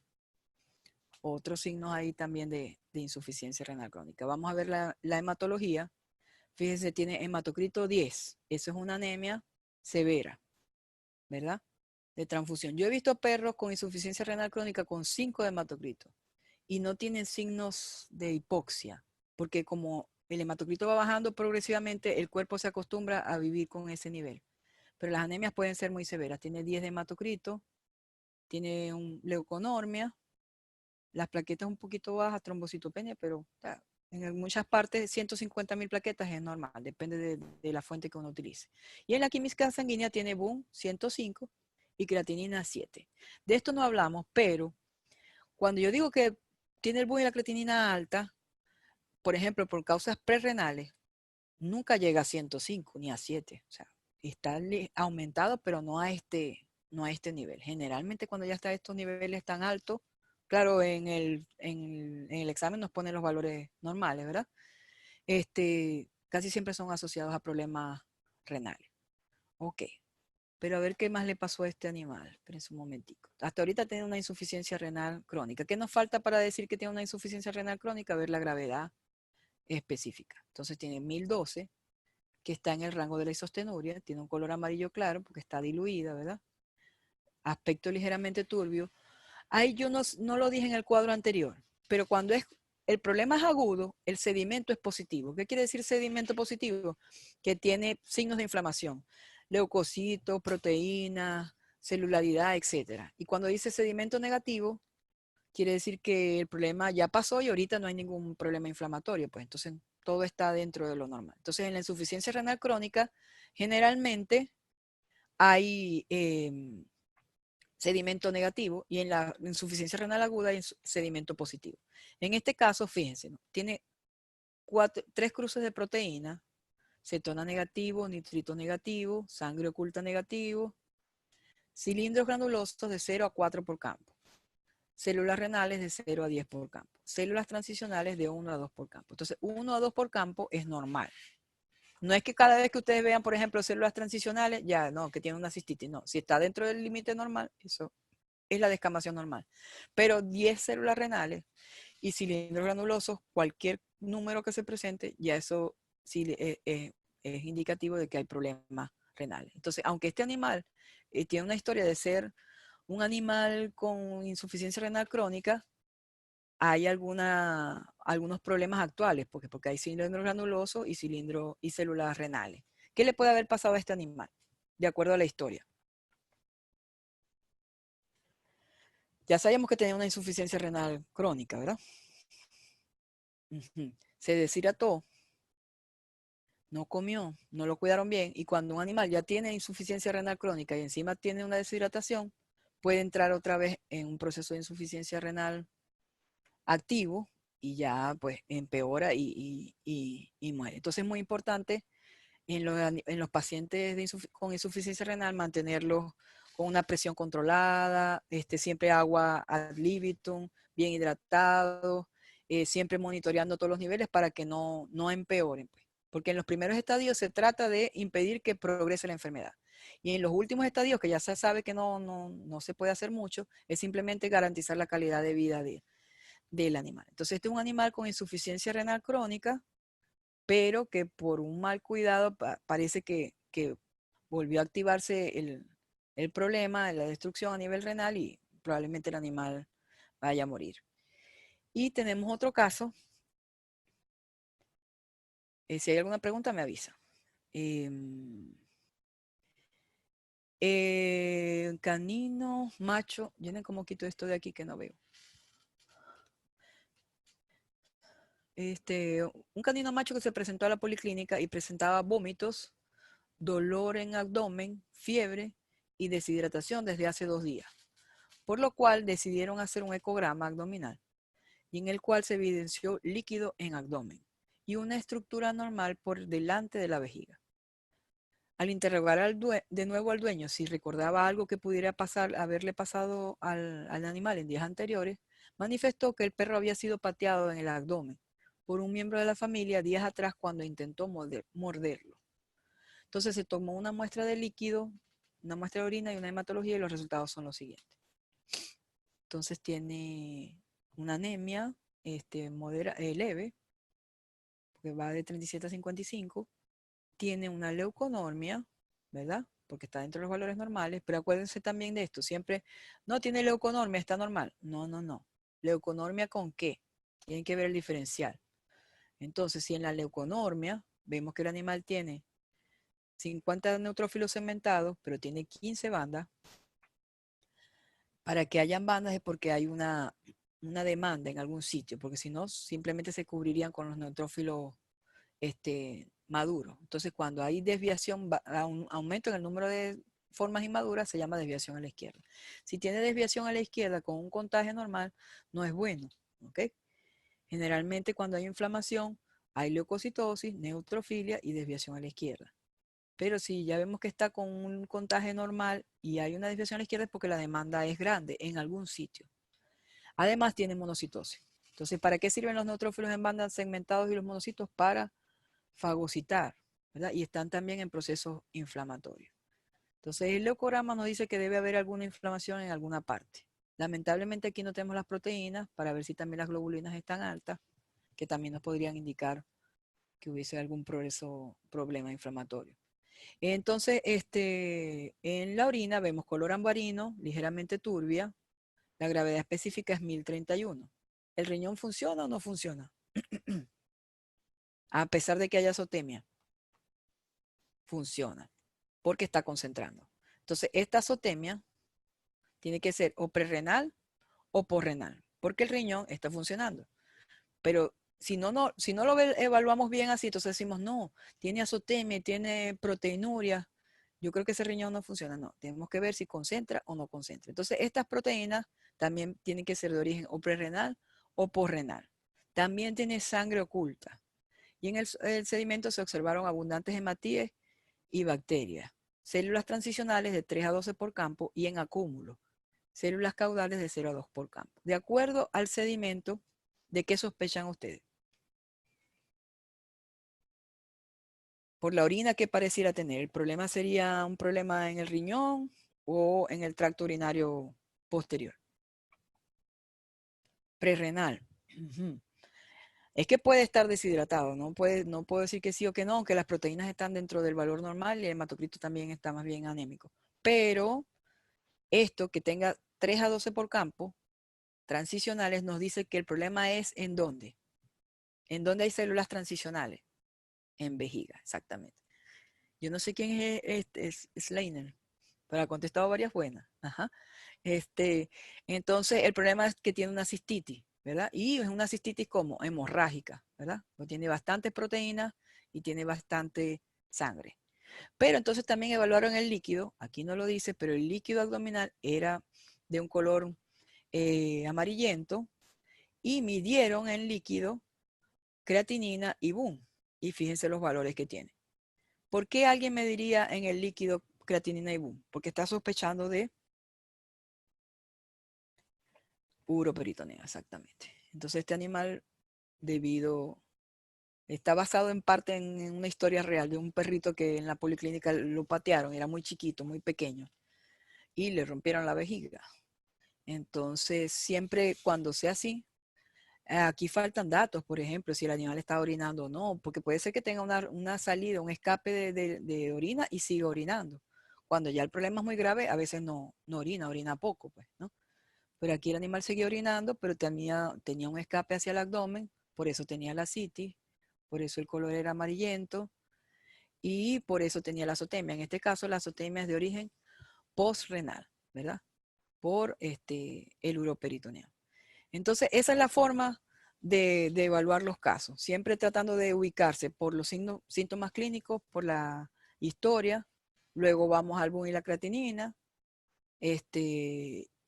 Otros signos ahí también de insuficiencia renal crónica. Vamos a ver la hematología. Fíjense, tiene hematocrito 10. Eso es una anemia severa, ¿verdad? De transfusión. Yo he visto perros con insuficiencia renal crónica con 5 de hematocrito y no tienen signos de hipoxia, porque como el hematocrito va bajando progresivamente, el cuerpo se acostumbra a vivir con ese nivel. Pero las anemias pueden ser muy severas. Tiene 10 de hematocrito, tiene un leuconormia, las plaquetas un poquito bajas, trombocitopenia, pero en muchas partes 150.000 plaquetas es normal, depende de la fuente que uno utilice. Y en la química sanguínea tiene BUN 105 y creatinina 7. De esto no hablamos, pero cuando yo digo que tiene el BUN y la creatinina alta, por ejemplo, por causas prerrenales, nunca llega a 105 ni a 7. O sea, está aumentado, pero no a este nivel. Generalmente cuando ya está a estos niveles tan altos, Claro, en el examen nos ponen los valores normales, ¿verdad? Casi siempre son asociados a problemas renales. Ok, pero a ver qué más le pasó a este animal. Espérense un momentico. Hasta ahorita tiene una insuficiencia renal crónica. ¿Qué nos falta para decir que tiene una insuficiencia renal crónica? Ver la gravedad específica. Entonces tiene 1012, que está en el rango de la isostenuria, tiene un color amarillo claro porque está diluida, ¿verdad? Aspecto ligeramente turbio. Ahí yo no lo dije en el cuadro anterior, pero cuando el problema es agudo, el sedimento es positivo. ¿Qué quiere decir sedimento positivo? Que tiene signos de inflamación, leucocitos, proteínas, celularidad, etcétera. Y cuando dice sedimento negativo, quiere decir que el problema ya pasó y ahorita no hay ningún problema inflamatorio, pues entonces todo está dentro de lo normal. Entonces en la insuficiencia renal crónica, generalmente hay sedimento negativo y en la insuficiencia renal aguda hay sedimento positivo. En este caso, fíjense, ¿no? Tiene tres cruces de proteína, cetona negativo, nitrito negativo, sangre oculta negativo, cilindros granulosos de 0 a 4 por campo, células renales de 0 a 10 por campo, células transicionales de 1 a 2 por campo. Entonces, 1 a 2 por campo es normal. No es que cada vez que ustedes vean, por ejemplo, células transicionales, ya no, que tiene una cistitis, no. Si está dentro del límite normal, eso es la descamación normal. Pero 10 células renales y cilindros granulosos, cualquier número que se presente, ya eso sí es indicativo de que hay problemas renales. Entonces, aunque este animal tiene una historia de ser un animal con insuficiencia renal crónica, hay algunos problemas actuales, porque hay cilindros granulosos y células renales. ¿Qué le puede haber pasado a este animal? De acuerdo a la historia. Ya sabíamos que tenía una insuficiencia renal crónica, ¿verdad? Se deshidrató, no comió, no lo cuidaron bien, y cuando un animal ya tiene insuficiencia renal crónica y encima tiene una deshidratación, puede entrar otra vez en un proceso de insuficiencia renal activo y ya pues empeora y muere. Entonces es muy importante en los pacientes con insuficiencia renal mantenerlos con una presión controlada, siempre agua ad libitum, bien hidratado, siempre monitoreando todos los niveles para que no empeoren, pues. Porque en los primeros estadios se trata de impedir que progrese la enfermedad. Y en los últimos estadios, que ya se sabe que no se puede hacer mucho, es simplemente garantizar la calidad de vida del animal. Entonces, este es un animal con insuficiencia renal crónica, pero que por un mal cuidado parece que volvió a activarse el problema de la destrucción a nivel renal y probablemente el animal vaya a morir. Y tenemos otro caso. Si hay alguna pregunta, me avisa. Canino, macho, llenen como quito esto de aquí que no veo. Un canino macho que se presentó a la policlínica y presentaba vómitos, dolor en abdomen, fiebre y deshidratación desde hace 2 días, por lo cual decidieron hacer un ecograma abdominal y en el cual se evidenció líquido en abdomen y una estructura normal por delante de la vejiga. Al interrogar de nuevo al dueño si recordaba algo que pudiera haberle pasado al animal en días anteriores, manifestó que el perro había sido pateado en el abdomen por un miembro de la familia días atrás cuando intentó morderlo. Entonces se tomó una muestra de líquido, una muestra de orina y una hematología y los resultados son los siguientes. Entonces tiene una anemia leve, que va de 37 a 55, tiene una leuconormia, ¿verdad? Porque está dentro de los valores normales, pero acuérdense también de esto, siempre, no tiene leuconormia, está normal. No. ¿Leuconormia con qué? Tienen que ver el diferencial. Entonces, si en la leuconormia vemos que el animal tiene 50 neutrófilos segmentados, pero tiene 15 bandas, para que hayan bandas es porque hay una demanda en algún sitio, porque si no, simplemente se cubrirían con los neutrófilos maduros. Entonces, cuando hay desviación, un aumento en el número de formas inmaduras, se llama desviación a la izquierda. Si tiene desviación a la izquierda con un contagio normal, no es bueno, ¿ok? Generalmente cuando hay inflamación, hay leucocitosis, neutrofilia y desviación a la izquierda. Pero si ya vemos que está con un contagio normal y hay una desviación a la izquierda es porque la demanda es grande en algún sitio. Además tiene monocitosis. Entonces, ¿para qué sirven los neutrófilos en banda segmentados y los monocitos? Para fagocitar, ¿verdad? Y están también en procesos inflamatorios. Entonces, el leucograma nos dice que debe haber alguna inflamación en alguna parte. Lamentablemente aquí no tenemos las proteínas para ver si también las globulinas están altas, que también nos podrían indicar que hubiese algún problema inflamatorio. Entonces, en la orina vemos color ambarino, ligeramente turbia. La gravedad específica es 1031. ¿El riñón funciona o no funciona? A pesar de que haya azotemia, funciona, porque está concentrando. Entonces, esta azotemia tiene que ser o prerrenal o posrenal, porque el riñón está funcionando. Pero si no lo evaluamos bien así, entonces decimos, no, tiene azotemia, tiene proteinuria, yo creo que ese riñón no funciona. No, tenemos que ver si concentra o no concentra. Entonces, estas proteínas también tienen que ser de origen o prerrenal o posrenal. También tiene sangre oculta. Y en el sedimento se observaron abundantes hematíes y bacterias, células transicionales de 3 a 12 por campo y en acúmulo, células caudales de 0 a 2 por campo. De acuerdo al sedimento, ¿de qué sospechan ustedes? Por la orina que pareciera tener. ¿El problema sería un problema en el riñón o en el tracto urinario posterior? Prerrenal. Ujú. Es que puede estar deshidratado, no puedo decir que sí o que no, aunque las proteínas están dentro del valor normal y el hematocrito también está más bien anémico. Pero esto que tenga 3 a 12 por campo, transicionales, nos dice que el problema es ¿en dónde? ¿En dónde hay células transicionales? En vejiga, exactamente. Yo no sé quién es Schleiner, pero ha contestado varias buenas. Ajá. Entonces, el problema es que tiene una cistitis, ¿verdad? Y es una cistitis como hemorrágica, ¿verdad? Pues tiene bastante proteína y tiene bastante sangre. Pero entonces también evaluaron el líquido, aquí no lo dice, pero el líquido abdominal era de un color amarillento y midieron en líquido creatinina y boom. Y fíjense los valores que tiene. ¿Por qué alguien mediría en el líquido creatinina y boom? Porque está sospechando de uroperitoneo, exactamente. Entonces este animal está basado en parte en una historia real de un perrito que en la policlínica lo patearon, era muy chiquito, muy pequeño, y le rompieron la vejiga. Entonces, siempre cuando sea así, aquí faltan datos, por ejemplo, si el animal está orinando o no, porque puede ser que tenga una salida, un escape de orina y siga orinando. Cuando ya el problema es muy grave, a veces no orina poco, pues, ¿no? Pero aquí el animal seguía orinando, pero tenía un escape hacia el abdomen, por eso tenía la citis, por eso el color era amarillento y por eso tenía la azotemia. En este caso, la azotemia es de origen postrenal, ¿verdad? Por el uroperitoneo. Entonces, esa es la forma de evaluar los casos, siempre tratando de ubicarse por los síntomas clínicos, por la historia, luego vamos al boom y la creatinina,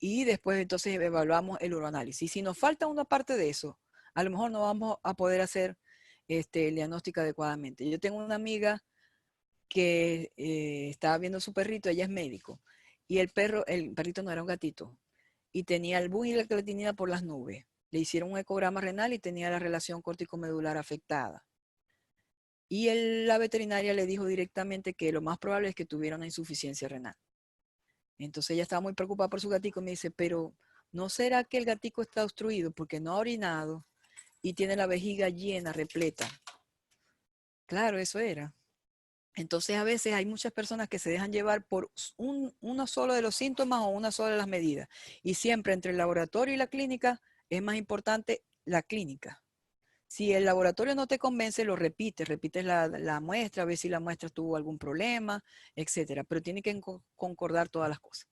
y después entonces evaluamos el uroanálisis. Si nos falta una parte de eso, a lo mejor no vamos a poder hacer el diagnóstico adecuadamente. Yo tengo una amiga que estaba viendo a su perrito, ella es médico, y el perrito no era un gatito, y tenía el boom y la creatinina por las nubes. Le hicieron un ecograma renal y tenía la relación córtico-medular afectada. Y la veterinaria le dijo directamente que lo más probable es que tuviera una insuficiencia renal. Entonces ella estaba muy preocupada por su gatico y me dice, pero ¿no será que el gatico está obstruido porque no ha orinado y tiene la vejiga llena, repleta? Claro, eso era. Entonces a veces hay muchas personas que se dejan llevar por uno solo de los síntomas o una sola de las medidas. Y siempre entre el laboratorio y la clínica es más importante la clínica. Si el laboratorio no te convence, lo repites la muestra, a ver si la muestra tuvo algún problema, etcétera. Pero tiene que concordar todas las cosas.